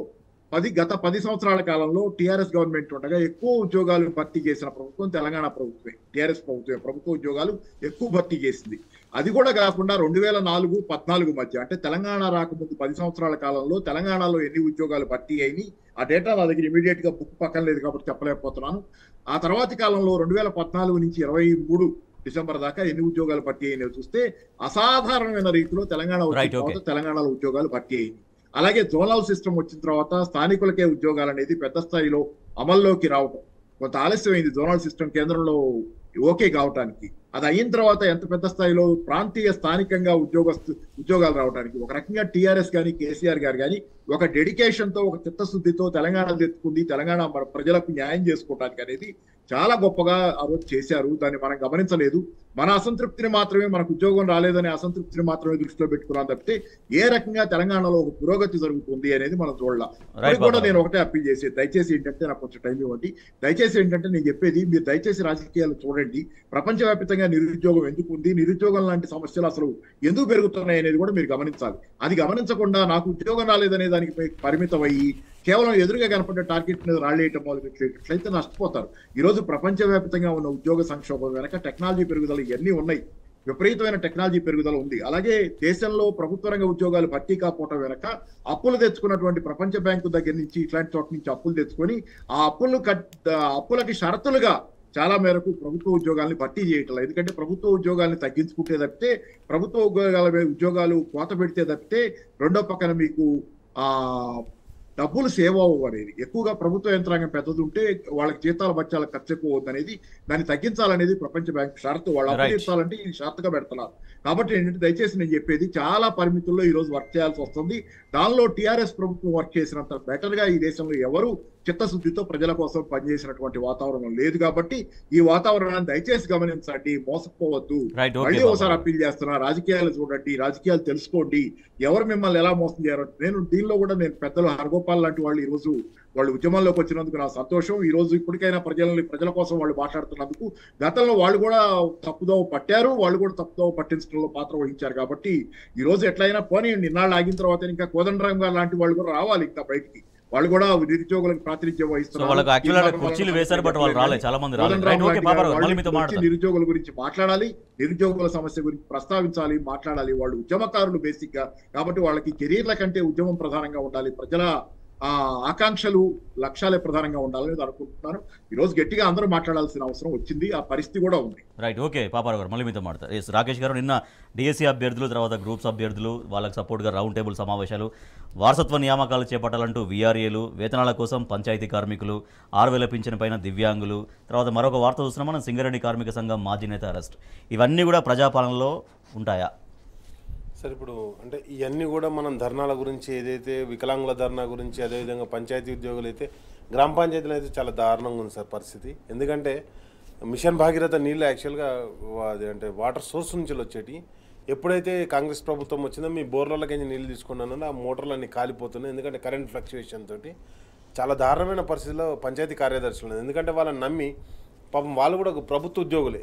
గత 10 సంవత్సరాల కాలంలో టీఆర్ఎస్ గవర్నమెంట్ ఉండగా ఎక్కువ ఉద్యోగాలు భర్తీ చేసిన ప్రభుత్వం తెలంగాణ ప్రభుత్వమే. టీఆర్ఎస్ ప్రభుత్వ ఉద్యోగాలు ఎక్కువ భర్తీ చేసింది. అది కూడా కాకుండా 2004-14 మధ్య, అంటే తెలంగాణ రాకముందు 10 సంవత్సరాల కాలంలో తెలంగాణలో ఎన్ని ఉద్యోగాలు భర్తీ అయినాయి ఆ డేటా నా దగ్గర ఇమీడియట్ గా బుక్ పక్కన లేదు కాబట్టి చెప్పలేకపోతున్నాను. ఆ తర్వాతి కాలంలో 2014 నుంచి 23 డిసెంబర్ దాకా ఎన్ని ఉద్యోగాలు భర్తీ అయినాయో చూస్తే అసాధారణమైన రీతిలో తెలంగాణలో ఉద్యోగాలు భర్తీ అయింది. అలాగే జోనల్ సిస్టమ్ వచ్చిన తర్వాత స్థానికులకే ఉద్యోగాలు అనేది పెద్ద స్థాయిలో అమల్లోకి రావటం కొంత ఆలస్యమైంది. జోనల్ సిస్టమ్ కేంద్రంలో ఓకే కావటానికి అది అయిన తర్వాత ఎంత పెద్ద స్థాయిలో ప్రాంతీయ స్థానికంగా ఉద్యోగాలు రావడానికి ఒక రకంగా టీఆర్ఎస్ కానీ కేసీఆర్ గారు కానీ ఒక డెడికేషన్ తో ఒక చిత్తశుద్ధితో తెలంగాణ తెచ్చుకుంది, తెలంగాణ ప్రజలకు న్యాయం చేసుకోవడానికి అనేది చాలా గొప్పగా ఆ రోజు చేశారు. దాన్ని మనం గమనించలేదు. మన అసంతృప్తిని మాత్రమే, మనకు ఉద్యోగం రాలేదనే అసంతృప్తిని మాత్రమే దృష్టిలో పెట్టుకున్నాం తప్పితే ఏ రకంగా తెలంగాణలో ఒక పురోగతి జరుగుతుంది అనేది మనం చూడాలి. కూడా నేను ఒకటే అప్పీల్ చేసేది, దయచేసి ఏంటంటే నాకు కొంచెం టైం ఇవ్వండి. దయచేసి ఏంటంటే నేను చెప్పేది, మీరు దయచేసి రాజకీయాలు చూడండి. ప్రపంచవ్యాప్తంగా నిరుద్యోగం ఎందుకు ఉంది, నిరుద్యోగం లాంటి సమస్యలు అసలు ఎందుకు పెరుగుతున్నాయి అనేది కూడా మీరు గమనించాలి. అది గమనించకుండా నాకు ఉద్యోగం రాలేదనే దానికి పరిమితం అయ్యి కేవలం ఎదురుగా కనపడే టార్గెట్ మీద రాళ్ళేయటం మొదలెట్లయితే నష్టపోతారు. ఈ రోజు ప్రపంచవ్యాప్తంగా ఉన్న ఉద్యోగ సంక్షోభం వెనక టెక్నాలజీ పెరుగుదల ఇవన్నీ ఉన్నాయి. విపరీతమైన టెక్నాలజీ పెరుగుదల ఉంది. అలాగే దేశంలో ప్రభుత్వ రంగ ఉద్యోగాలు భర్తీ కాకపోవటం వెనక అప్పులు తెచ్చుకున్నటువంటి ప్రపంచ బ్యాంకు దగ్గర నుంచి ఇట్లాంటి చోట నుంచి అప్పులు తెచ్చుకొని ఆ అప్పులకి షరతులుగా చాలా మేరకు ప్రభుత్వ ఉద్యోగాల్ని భర్తీ చేయటం. ఎందుకంటే ప్రభుత్వ ఉద్యోగాల్ని తగ్గించుకుంటే తప్పితే, ప్రభుత్వ ఉద్యోగాలు కోత పెడితే తప్పితే రెండో పక్కన మీకు డబ్బులు సేవ్ అవ్వవు అనేది. ఎక్కువగా ప్రభుత్వ యంత్రాంగం పెద్దది ఉంటే వాళ్ళకి జీతాల బత్యాలకు ఖర్చు ఎక్కువ అవుతుంది అనేది, దాన్ని తగ్గించాలనేది ప్రపంచ బ్యాంక్ షరతు. వాళ్ళు అప్పు తీర్చాలంటే ఇది షరతుగా పెడుతున్నారు. కాబట్టి ఏంటంటే దయచేసి నేను చెప్పేది, చాలా పరిమితుల్లో ఈ రోజు వర్క్ చేయాల్సి వస్తుంది. దానిలో టీఆర్ఎస్ ప్రభుత్వం వర్క్ చేసినంత బెటర్ గా ఈ దేశంలో ఎవరు చిత్తశుద్ధితో ప్రజల కోసం పనిచేసినటువంటి వాతావరణం లేదు. కాబట్టి ఈ వాతావరణాన్ని దయచేసి గమనించండి, మోసపోవద్దు. మళ్ళీ ఒకసారి అప్పీల్ చేస్తున్నా, రాజకీయాలు చూడండి, రాజకీయాలు తెలుసుకోండి, ఎవరు మిమ్మల్ని ఎలా మోసం చేయాలి. దీనిలో కూడా నేను పెద్దలు హరగోపాల్ లాంటి వాళ్ళు ఈ రోజు వాళ్ళు ఉద్యమంలోకి వచ్చినందుకు నా సంతోషం. ఈ రోజు ఇప్పటికైనా ప్రజల కోసం వాళ్ళు మాట్లాడుతున్నందుకు, గతంలో వాళ్ళు కూడా తప్పుదోవ పట్టారు, వాళ్ళు కూడా తప్పుదోవ పట్టించడంలో పాత్ర వహించారు. కాబట్టి ఈ రోజు ఎట్లయినా పోనీ నిన్నాళ్ళు ఆగిన తర్వాత ఇంకా కోదండరాం గారు లాంటి వాళ్ళు కూడా రావాలి ఇంకా బయటికి. వాళ్ళు కూడా నిరుద్యోగులకు ప్రాతినిధ్యం వహిస్తున్నారు. నిరుద్యోగుల గురించి మాట్లాడాలి, నిరుద్యోగుల సమస్య గురించి ప్రస్తావించాలి, మాట్లాడాలి. వాళ్ళు ఉద్యమకారులు బేసిక్ గా. కాబట్టి వాళ్ళకి కెరీర్ల కంటే ఉద్యమం ప్రధానంగా ఉండాలి, ప్రజల ఆకాంక్షలు లక్ష్యాలే ప్రధానంగా ఉండాలని అనుకుంటున్నాను. ఈ రోజు గట్టిగా అందరూ మాట్లాడాల్సిన అవసరం వచ్చింది, ఆ పరిస్థితి కూడా ఉంది. రైట్, ఓకే పాపారావు గారు, మళ్ళీ మీతో మాట్లాడతారు. ఎస్ రాకేష్ గారు, నిన్న డిఎస్సీ అభ్యర్థులు, తర్వాత గ్రూప్స్ అభ్యర్థులు, వాళ్ళకి సపోర్ట్గా రౌండ్ టేబుల్ సమావేశాలు, వారసత్వ నియామకాలు చేపట్టాలంటూ వీఆర్ఏలు, వేతనాల కోసం పంచాయతీ కార్మికులు, 6,000 పింఛన్ పైన దివ్యాంగులు, తర్వాత మరొక వార్త చూస్తున్నాం మనం, సింగరేణి కార్మిక సంఘం మాజీ నేత అరెస్ట్. ఇవన్నీ కూడా ప్రజాపాలనలో ఉంటాయా? సార్ ఇప్పుడు అంటే ఇవన్నీ కూడా మనం ధర్నాల గురించి, ఏదైతే వికలాంగుల ధర్నా గురించి, అదేవిధంగా పంచాయతీ ఉద్యోగులు అయితే, గ్రామ పంచాయతీలు అయితే చాలా దారుణంగా ఉంది సార్ పరిస్థితి. ఎందుకంటే మిషన్ భాగీరథ నీళ్ళు యాక్చువల్గా అది అంటే వాటర్ సోర్స్ నుంచి వచ్చేటి, ఎప్పుడైతే కాంగ్రెస్ ప్రభుత్వం వచ్చిందో మీ బోర్లకి నీళ్ళు తీసుకున్నానో ఆ మోటార్లు అన్నీ కాలిపోతున్నాయి. ఎందుకంటే కరెంట్ ఫ్లక్చుయేషన్ తోటి చాలా దారుణమైన పరిస్థితిలో పంచాయతీ కార్యదర్శులు ఉంది. ఎందుకంటే వాళ్ళని నమ్మి పాపం వాళ్ళు కూడా ప్రభుత్వ ఉద్యోగులే,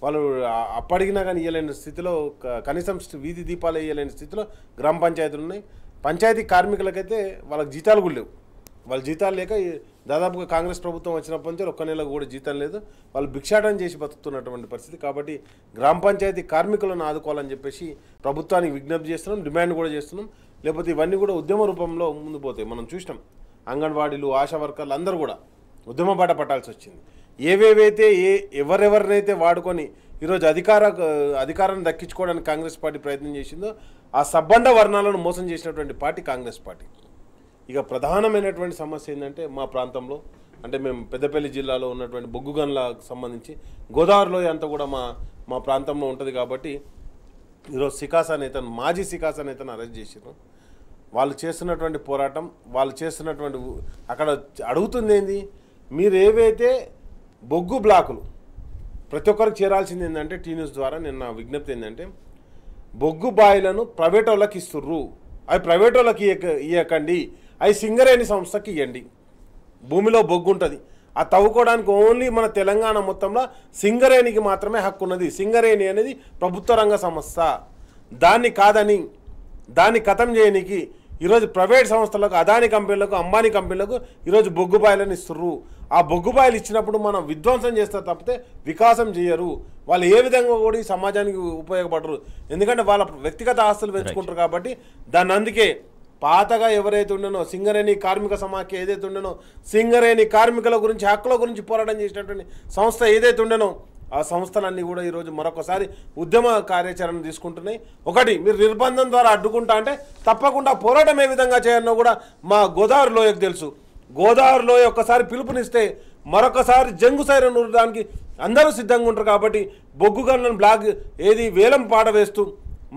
వాళ్ళు అప్పడిగినా కానీ ఇవ్వలేని స్థితిలో, కనీసం వీధి దీపాలు వేయలేని స్థితిలో గ్రామ పంచాయతీలు ఉన్నాయి. పంచాయతీ కార్మికులకైతే వాళ్ళకి జీతాలు కూడా లేవు. వాళ్ళ జీతాలు లేక దాదాపుగా కాంగ్రెస్ ప్రభుత్వం వచ్చినప్పటి నుంచి ఒక్క నెలకు కూడా జీతం లేదు, వాళ్ళు భిక్షాటన చేసి బతుకుతున్నటువంటి పరిస్థితి. కాబట్టి గ్రామ పంచాయతీ కార్మికులను ఆదుకోవాలని చెప్పేసి ప్రభుత్వానికి విజ్ఞప్తి చేస్తున్నాం, డిమాండ్ కూడా చేస్తున్నాం. లేకపోతే ఇవన్నీ కూడా ఉద్యమ రూపంలో ముందు పోతాయి. మనం చూసినాం, అంగన్వాడీలు, ఆశా వర్కర్లు అందరూ కూడా ఉద్యమ బాట పట్టాల్సి వచ్చింది. ఏవేవైతే ఎవరెవరినైతే వాడుకొని ఈరోజు అధికారాన్ని దక్కించుకోవడానికి కాంగ్రెస్ పార్టీ ప్రయత్నం చేసిందో ఆ సబ్బండ వర్ణాలను మోసం చేసినటువంటి పార్టీ కాంగ్రెస్ పార్టీ. ఇక ప్రధానమైనటువంటి సమస్య ఏంటంటే మా ప్రాంతంలో, అంటే మేము పెద్దపల్లి జిల్లాలో ఉన్నటువంటి బొగ్గు గనులకు సంబంధించి గోదావరిలో అంతా కూడా మా ప్రాంతంలో ఉంటుంది. కాబట్టి ఈరోజు సికాసా నేతను, మాజీ సికాసా నేతను అరెస్ట్ చేసారు. వాళ్ళు చేస్తున్నటువంటి పోరాటం, వాళ్ళు చేస్తున్నటువంటి అక్కడ అడుగుతుంది ఏంది, మీరు ఏవైతే బొగ్గు బ్లాకులు ప్రతి ఒక్కరికి చేరాల్సింది ఏంటంటే టీ న్యూస్ ద్వారా నిన్న విజ్ఞప్తి ఏంటంటే బొగ్గు బాయిలను ప్రైవేట్ వాళ్ళకి ఇస్తుర్రు, అవి ప్రైవేట్ వాళ్ళకి ఇవ్వకండి, అవి సింగరేణి సంస్థకి ఇవ్వండి. భూమిలో బొగ్గు ఉంటుంది, ఆ తవ్వుకోవడానికి ఓన్లీ మన తెలంగాణ మొత్తంలో సింగరేణికి మాత్రమే హక్కు ఉన్నది. సింగరేణి అనేది ప్రభుత్వ రంగ సంస్థ. దాన్ని కాదని దాన్ని ఖతం చేయడానికి ఈరోజు ప్రైవేట్ సంస్థలకు, అదాని కంపెనీలకు, అంబానీ కంపెనీలకు ఈరోజు బొగ్గు బాయిలను ఇస్తుర్రు. ఆ బొగ్గు బాయిలు ఇచ్చినప్పుడు మనం విధ్వంసం చేస్తారు తప్పితే వికాసం చేయరు. వాళ్ళు ఏ విధంగా కూడా ఈ సమాజానికి ఉపయోగపడరు. ఎందుకంటే వాళ్ళ వ్యక్తిగత ఆస్తులు పెంచుకుంటారు కాబట్టి దాన్ని అందుకే పాతగా ఎవరైతే ఉండనో సింగరేణి కార్మిక సమాఖ్య ఏదైతే ఉండనో సింగరేణి కార్మికుల గురించి హక్కుల గురించి పోరాటం చేసినటువంటి సంస్థ ఏదైతే ఉండనో ఆ సంస్థలన్నీ కూడా ఈరోజు మరొకసారి ఉద్యమ కార్యాచరణ తీసుకుంటున్నాయి. ఒకటి మీరు నిర్బంధం ద్వారా అడ్డుకుంటా అంటే తప్పకుండా పోరాటం ఏ విధంగా చేయాలనో కూడా మా గోదావరి లోయకు తెలుసు. గోదావరి లోయ ఒక్కసారి పిలుపునిస్తే మరొకసారి జంగు సైరన్ ఊరడానికి అందరూ సిద్ధంగా ఉంటారు. కాబట్టి బొగ్గు గన్లను బ్లాక్ ఏది వేలం పాట వేస్తూ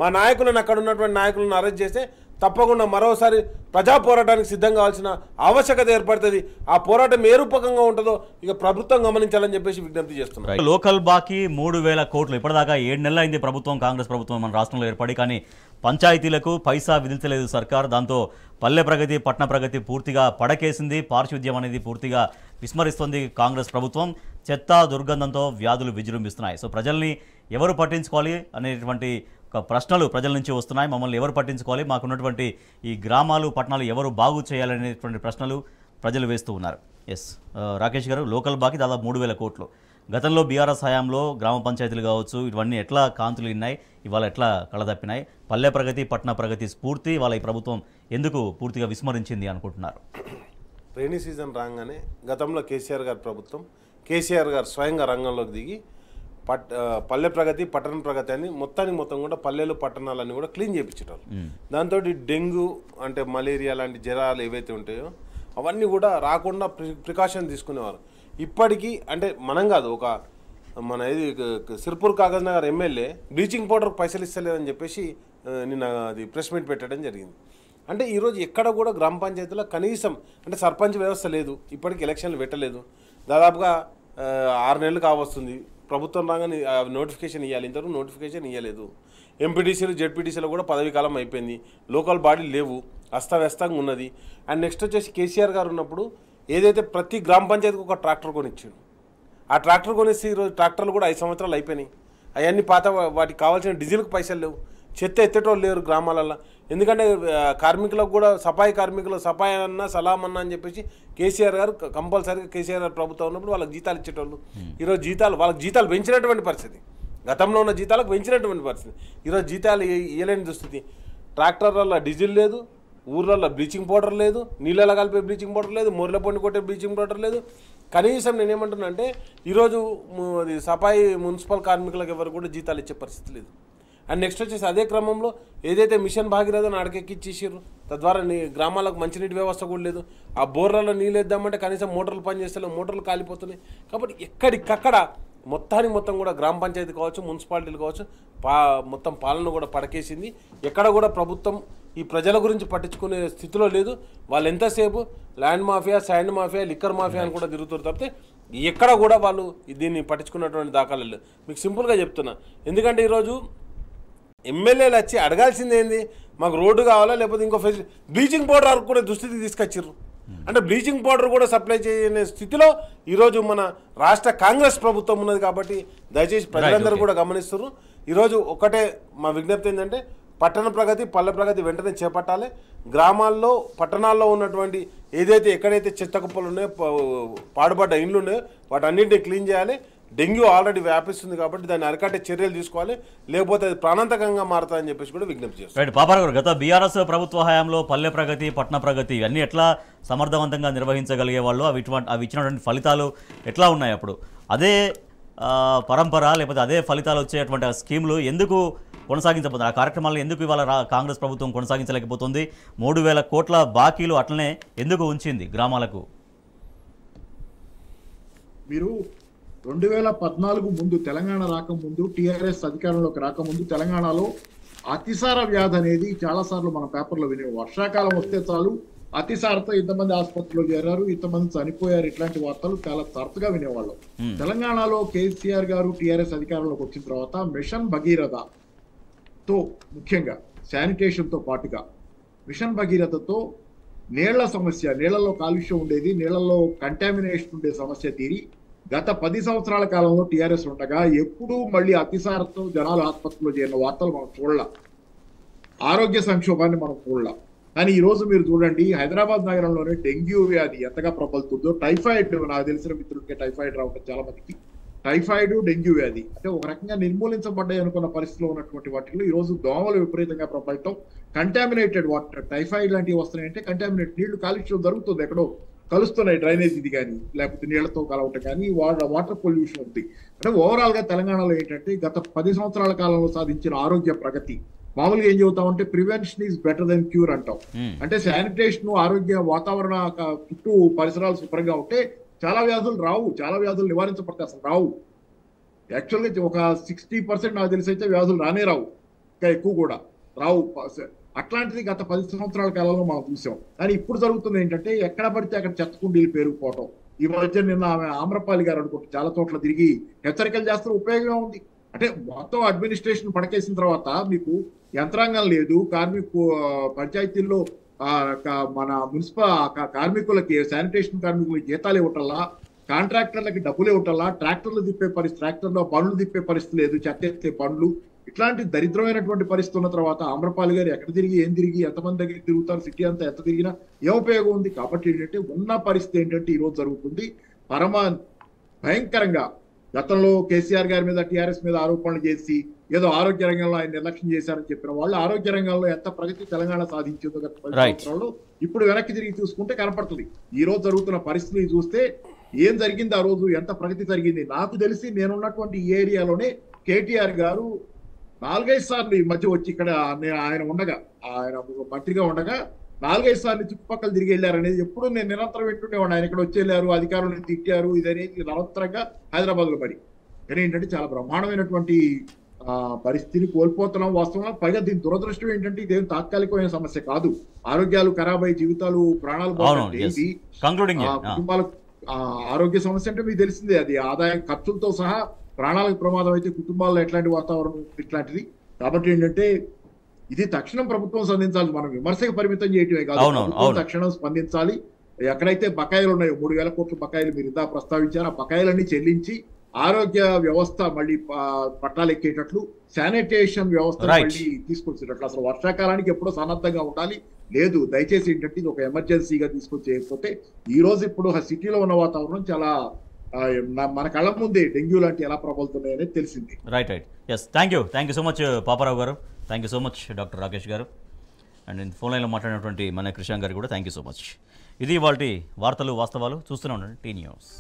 మా నాయకులను అక్కడ ఉన్నటువంటి నాయకులను అరెస్ట్ చేస్తే తప్పకుండా మరోసారి ప్రజా పోరాటానికి సిద్ధం కావాల్సిన ఆవశ్యకత ఏర్పడుతుంది. ఆ పోరాటం ఏ రూపకంగా ఉంటుందో ఇక ప్రభుత్వం గమనించాలని చెప్పేసి విజ్ఞప్తి చేస్తున్నారు. లోకల్ బాకీ 3,000 కోట్లు ఇప్పటిదాకా 7 నెలలు అయింది ప్రభుత్వం, కాంగ్రెస్ ప్రభుత్వం మన రాష్ట్రంలో ఏర్పడి, కానీ పంచాయతీలకు పైసా విధించలేదు సర్కార్. దాంతో పల్లె ప్రగతి, పట్టణ ప్రగతి పూర్తిగా పడకేసింది. పారిశుద్ధ్యం అనేది పూర్తిగా విస్మరిస్తుంది కాంగ్రెస్ ప్రభుత్వం. చెత్త దుర్గంధంతో వ్యాధులు విజృంభిస్తున్నాయి. సో ప్రజల్ని ఎవరు పట్టించుకోవాలి అనేటువంటి ప్రశ్నలు ప్రజల నుంచి వస్తున్నాయి. మమ్మల్ని ఎవరు పట్టించుకోవాలి, మాకున్నటువంటి ఈ గ్రామాలు పట్టణాలు ఎవరు బాగు చేయాలనేటువంటి ప్రశ్నలు ప్రజలు వేస్తూ ఉన్నారు. ఎస్ రాకేష్ గారు, లోకల్ బాకీ దాదాపు 3,000 కోట్లు. గతంలో బీఆర్ఎస్ హయాంలో గ్రామ పంచాయతీలు కావచ్చు, ఇవన్నీ ఎట్లా కాంతులు ఉన్నాయి, ఇవాళ ఎట్లా కళదప్పినాయి? పల్లె ప్రగతి, పట్టణ ప్రగతి స్ఫూర్తి వాళ్ళ ఈ ప్రభుత్వం ఎందుకు పూర్తిగా విస్మరించింది అనుకుంటున్నారు? రైనీ సీజన్ రాగానే గతంలో కేసీఆర్ గారి ప్రభుత్వం, కేసీఆర్ గారు స్వయంగా రంగంలోకి దిగి పల్లె ప్రగతి, పట్టణ ప్రగతి అని మొత్తం కూడా పల్లెలు పట్టణాలన్నీ కూడా క్లీన్ చేయించేటారు. దాంతో డెంగ్యూ అంటే మలేరియా లాంటి జ్వరాలు ఏవైతే ఉంటాయో అవన్నీ కూడా రాకుండా ప్రికాషన్ తీసుకునేవారు. ఇప్పటికీ అంటే మనం కాదు, ఒక మన ఇది Sirpur Kagaz Nagar MLA bleaching powder పైసలు ఇస్తలేదని చెప్పేసి నిన్న అది ప్రెస్ మీట్ పెట్టడం జరిగింది. అంటే ఈరోజు ఎక్కడ కూడా గ్రామ పంచాయతీలో కనీసం అంటే సర్పంచ్ వ్యవస్థ లేదు, ఇప్పటికి ఎలక్షన్లు పెట్టలేదు. దాదాపుగా 6 నెలలు కావస్తుంది. ప్రభుత్వం రాగానే నోటిఫికేషన్ ఇవ్వాలి, ఇంతవరకు నోటిఫికేషన్ ఇవ్వలేదు. ఎంపీటీసీలు, జెడ్పీటీసీలు కూడా పదవి కాలం అయిపోయింది. లోకల్ బాడీ లేవు, అస్తవ్యస్తంగా ఉన్నది. అండ్ నెక్స్ట్ వచ్చేసి కేసీఆర్ గారు ఉన్నప్పుడు ఏదైతే ప్రతి గ్రామ పంచాయతీకి ఒక ట్రాక్టర్ కొనిచ్చాడు. ఆ ట్రాక్టర్ కొనేసి ఈరోజు ట్రాక్టర్లు కూడా 5 సంవత్సరాలు అయిపోయినాయి. అవన్నీ పాత, వాటికి కావాల్సిన డీజిల్కి పైసలు లేవు, చెత్త ఎత్తేటోళ్ళు లేరు గ్రామాలలో. ఎందుకంటే కార్మికులకు కూడా సఫాయి కార్మికులు సఫాయి అన్నా సలాం అన్నా అని చెప్పేసి కేసీఆర్ గారు కంపల్సరీగా కేసీఆర్ గారు ప్రభుత్వం ఉన్నప్పుడు వాళ్ళకి జీతాలు ఇచ్చేటోళ్ళు. ఈరోజు వాళ్ళకి జీతాలు పెంచినటువంటి పరిస్థితి, గతంలో ఉన్న జీతాలకు పెంచినటువంటి పరిస్థితి. ఈరోజు జీతాలు ఇవ్వలేని దుస్థితి. ట్రాక్టర్లలో డీజిల్ లేదు, ఊర్లలో బ్లీచింగ్ పౌడర్ లేదు, నీళ్ళలో కలిపే బ్లీచింగ్ పౌడర్ లేదు, మొర్ల పొండి కొట్టే బ్లీచింగ్ పౌడర్ లేదు. కనీసం నేనేమంటున్నా అంటే ఈరోజు సఫాయి మున్సిపల్ కార్మికులకు ఎవరు కూడా జీతాలు ఇచ్చే పరిస్థితి లేదు. అండ్ నెక్స్ట్ వచ్చేసి అదే క్రమంలో ఏదైతే మిషన్ భాగీరథను అడకెక్కిచ్చేసారు, తద్వారా గ్రామాలకు మంచినీటి వ్యవస్థ కూడా లేదు. ఆ బోర్లలో నీళ్ళు వేద్దామంటే కనీసం మోటార్లు పనిచేస్తలేవు, మోటార్లు కాలిపోతున్నాయి. కాబట్టి ఎక్కడికక్కడ మొత్తం కూడా గ్రామ పంచాయతీ కావచ్చు, మున్సిపాలిటీలు కావచ్చు, మొత్తం పాలన కూడా పడకేసింది. ఎక్కడ కూడా ప్రభుత్వం ఈ ప్రజల గురించి పట్టించుకునే స్థితిలో లేదు. వాళ్ళు ఎంతసేపు land mafia, sand mafia, liquor mafia అని కూడా తిరుగుతారు తప్పితే ఎక్కడ కూడా వాళ్ళు దీన్ని పట్టించుకున్నటువంటి దాఖలు లేదు. మీకు సింపుల్గా చెప్తున్నా, ఎందుకంటే ఈరోజు ఎమ్మెల్యేలు వచ్చి అడగాల్సింది ఏంది, మాకు రోడ్డు కావాలా లేకపోతే ఇంకో ఫెసిలిటీ, బ్లీచింగ్ పౌడర్ వరకు కూడా దుస్థితికి తీసుకొచ్చారు. అంటే బ్లీచింగ్ పౌడర్ కూడా సప్లై చేయనే స్థితిలో ఈరోజు మన రాష్ట్ర కాంగ్రెస్ ప్రభుత్వం ఉన్నది. కాబట్టి దయచేసి ప్రజలందరూ కూడా గమనిస్తున్నారు. ఈరోజు ఒకటే మా విజ్ఞప్తి ఏంటంటే పట్టణ ప్రగతి, పల్లె ప్రగతి వెంటనే చేపట్టాలి. గ్రామాల్లో, పట్టణాల్లో ఉన్నటువంటి ఏదైతే ఎక్కడైతే చెత్త కుప్పలు ఉన్నాయో, పాడుబడ్డ ఇండ్లు ఉన్నాయో వాటన్నింటినీ క్లీన్ చేయాలి. డెంగ్యూ ఆల్రెడీ వ్యాపిస్తుంది కాబట్టి దాన్ని అరికట్టే చర్యలు తీసుకోవాలి, లేకపోతే అది ప్రాణాంతకంగా మారుతాయని చెప్పేసి కూడా విజ్ఞప్తి చేస్తారు. పాపారావు గారు, గత బీఆర్ఎస్ ప్రభుత్వ హయాంలో పల్లె ప్రగతి, పట్టణ ప్రగతి అన్నీ ఎట్లా సమర్థవంతంగా నిర్వహించగలిగే వాళ్ళు, అవి ఇచ్చినటువంటి ఫలితాలు ఎట్లా ఉన్నాయి? అప్పుడు అదే పరంపర లేకపోతే అదే ఫలితాలు వచ్చేటువంటి ఆ స్కీములు ఎందుకు కొనసాగించబోతున్నారు? ఆ కార్యక్రమాలను ఎందుకు ఇవాళ కాంగ్రెస్ ప్రభుత్వం కొనసాగించలేకపోతుంది? 3,000 కోట్ల బాకీలు అట్లనే ఎందుకు ఉంచింది గ్రామాలకు? మీరు 2014 ముందు, తెలంగాణ రాకముందు, టీఆర్ఎస్ అధికారంలోకి రాకముందు తెలంగాణలో అతిసార వ్యాధి అనేది చాలాసార్లు మన పేపర్లో వినే. వర్షాకాలం వస్తే చాలు అతిసారతో ఇంతమంది ఆసుపత్రిలో చేరారు, ఇంతమంది చనిపోయారు, ఇట్లాంటి వార్తలు చాలా తరచుగా వినేవాళ్ళం. తెలంగాణలో కేసీఆర్ గారు టీఆర్ఎస్ అధికారంలోకి వచ్చిన తర్వాత మిషన్ భగీరథతో, ముఖ్యంగా శానిటేషన్ తో పాటుగా మిషన్ భగీరథతో నీళ్ల సమస్య, నీళ్లలో కాలుష్యం ఉండేది, నీళ్లలో కంటామినేషన్ ఉండే సమస్య తీరి గత 10 సంవత్సరాల కాలంలో టీఆర్ఎస్ ఉండగా ఎప్పుడూ మళ్ళీ అతిసారతో జనాలు ఆసుపత్రిలో చేరిన వార్తలు మనం చూడలేం. ఆరోగ్య సంక్షోభాన్ని మనం చూడలేం. కానీ ఈ రోజు మీరు చూడండి, హైదరాబాద్ నగరంలోనే డెంగ్యూ వ్యాధి ఎంతగా ప్రబలుతుందో, టైఫాయిడ్, నాకు తెలిసిన మిత్రులకి టైఫాయిడ్ రావడం, చాలా మందికి టైఫాయిడ్, డెంగ్యూ వ్యాధి అంటే ఒక రకంగా నిర్మూలించబడ్డాయి అనుకున్న పరిస్థితిలో ఉన్నటువంటి వాటిలో ఈ రోజు దోమలు విపరీతంగా ప్రబలటం, కంటామినేటెడ్ వాటర్, టైఫాయిడ్ లాంటివి వస్తున్నాయంటే కంటామినేట్ నీళ్లు కాలుష్యం జరుగుతుంది, ఎక్కడో కలుస్తున్నాయి, డ్రైనేజ్ ఇది కానీ లేకపోతే నీళ్లతో కలవటం కానీ, వాటర్ పొల్యూషన్ ఉంది. అంటే ఓవరాల్ గా తెలంగాణలో ఏంటంటే గత 10 సంవత్సరాల కాలంలో సాధించిన ఆరోగ్య ప్రగతి, మామూలుగా ఏం చెబుతామంటే prevention is better than cure అంటాం. అంటే శానిటేషన్, ఆరోగ్య వాతావరణ చుట్టూ పరిసరాలు శుభ్రంగా ఉంటే చాలా వ్యాధులు రావు, చాలా వ్యాధులు నివారించబడతాయి, అసలు రావు. యాక్చువల్గా ఒక 60% నాకు తెలిసి అయితే వ్యాధులు రానే రావు, ఇంకా ఎక్కువ కూడా రావు. అట్లాంటిది గత 10 సంవత్సరాల కాలంలో మనం చూసాం. కానీ ఇప్పుడు జరుగుతుంది ఏంటంటే ఎక్కడ పడితే అక్కడ చెత్తకుండీలు పేరుకుపోవటం. ఈ మధ్య నిన్న ఆమె ఆమ్రపాలి గారు అనుకుంటే చాలా చోట్ల తిరిగి హెచ్చరికలు చేస్తున్న ఉపయోగం ఉంది. అంటే మొత్తం అడ్మినిస్ట్రేషన్ పడకేసిన తర్వాత మీకు యంత్రాంగం లేదు, పంచాయతీల్లో మన మున్సిపల్ కార్మికులకి, శానిటేషన్ కార్మికులకి జీతాలు ఇవ్వటల్లా, కాంట్రాక్టర్లకి డబ్బులు ఇవ్వటల్లా, ట్రాక్టర్లు తిప్పే పరిస్థితి, ట్రాక్టర్లో బండ్లు తిప్పే పరిస్థితి లేదు, చెత్త ఎత్తే బండ్లు, ఇట్లాంటి దరిద్రమైనటువంటి పరిస్థితి ఉన్న తర్వాత ఆమ్రపాలి గారు ఎక్కడ తిరిగి ఏం తిరిగి ఎంతమంది దగ్గర తిరుగుతారు, సిటీ అంతా ఎంత తిరిగినా ఏం ఉపయోగం ఉంది? కాబట్టి ఏంటంటే ఉన్న పరిస్థితి ఏంటంటే ఈ రోజు జరుగుతుంది భయంకరంగా. గతంలో కేసీఆర్ గారి మీద, టీఆర్ఎస్ మీద ఆరోపణలు చేసి ఏదో ఆరోగ్య రంగంలో ఆయన నిర్లక్ష్యం చేశారని చెప్పిన వాళ్ళు ఆరోగ్య రంగంలో ఎంత ప్రగతి తెలంగాణ సాధించిందో గత 10 సంవత్సరాల్లో ఇప్పుడు వెనక్కి తిరిగి చూసుకుంటే కనపడుతుంది. ఈ రోజు జరుగుతున్న పరిస్థితి చూస్తే ఏం జరిగింది, ఆ రోజు ఎంత ప్రగతి జరిగింది. నాకు తెలిసి నేనున్నటువంటి ఈ ఏరియాలోనే కేటీఆర్ గారు 4-5 సార్లు ఈ మధ్య వచ్చి ఇక్కడ ఆయన మంత్రిగా ఉండగా 4-5 సార్లు చుట్టుపక్కల తిరిగి వెళ్ళారనేది ఎప్పుడు నేను నిరంతరం వింటుండేవాడిని. ఆయన ఇక్కడ వచ్చి వెళ్ళారు, అధికారులను తిట్టారు, ఇదనేది నిరంతరంగా హైదరాబాద్ లో పడి. కానీ ఏంటంటే చాలా బ్రహ్మాండమైనటువంటి పరిస్థితిని కోల్పోతున్నాం వాస్తవంగా. పైగా దీని దురదృష్టం ఏంటంటే ఇదేం తాత్కాలికమైన సమస్య కాదు, ఆరోగ్యాలు ఖరాబ్ అయ్యి జీవితాలు, ప్రాణాలు పోతాయి. ఇది కుటుంబాలకు ఆరోగ్య సమస్య అంటే మీకు తెలిసిందే, అది ఆదాయం ఖర్చులతో సహా ప్రాణాలకు ప్రమాదం అయితే కుటుంబాల్లో ఎట్లాంటి వాతావరణం ఇట్లాంటిది. కాబట్టి ఏంటంటే ఇది తక్షణం ప్రభుత్వం స్పందించాలి, మనం విమర్శకు పరిమితం చేయటమే కాదు, తక్షణం స్పందించాలి. ఎక్కడైతే బకాయిలు ఉన్నాయో 3,000 కోట్ల బకాయిలు మీరు ఇందా ప్రస్తావించారు, ఆ బకాయిలన్నీ చెల్లించి ఆరోగ్య వ్యవస్థ మళ్ళీ పట్టాలు ఎక్కేటట్లు, శానిటేషన్ వ్యవస్థ మళ్ళీ తీసుకొచ్చేటట్లు. అసలు వర్షాకాలానికి ఎప్పుడో సన్నద్ధంగా ఉండాలి, లేదు దయచేసి ఏంటంటే ఇది ఒక ఎమర్జెన్సీగా తీసుకొచ్చేయకపోతే ఈ రోజు ఇప్పుడు సిటీలో ఉన్న వాతావరణం చాలా మన కళ్ళ ముందే డెంగ్యూ లాంటి ఎలా ప్రబలుతున్నాయనేది తెలిసింది. Right. Yes, thank you so much Paparao గారు, thank you so much doctor Rakesh గారు, అండ్ ఫోన్ లైన్లో మాట్లాడినటువంటి మన కృష్ణ గారు కూడా థ్యాంక్ యూ సో మచ్. ఇది వాటి వార్తలు వాస్తవాలు చూస్తూనే ఉండండి టీ న్యూస్.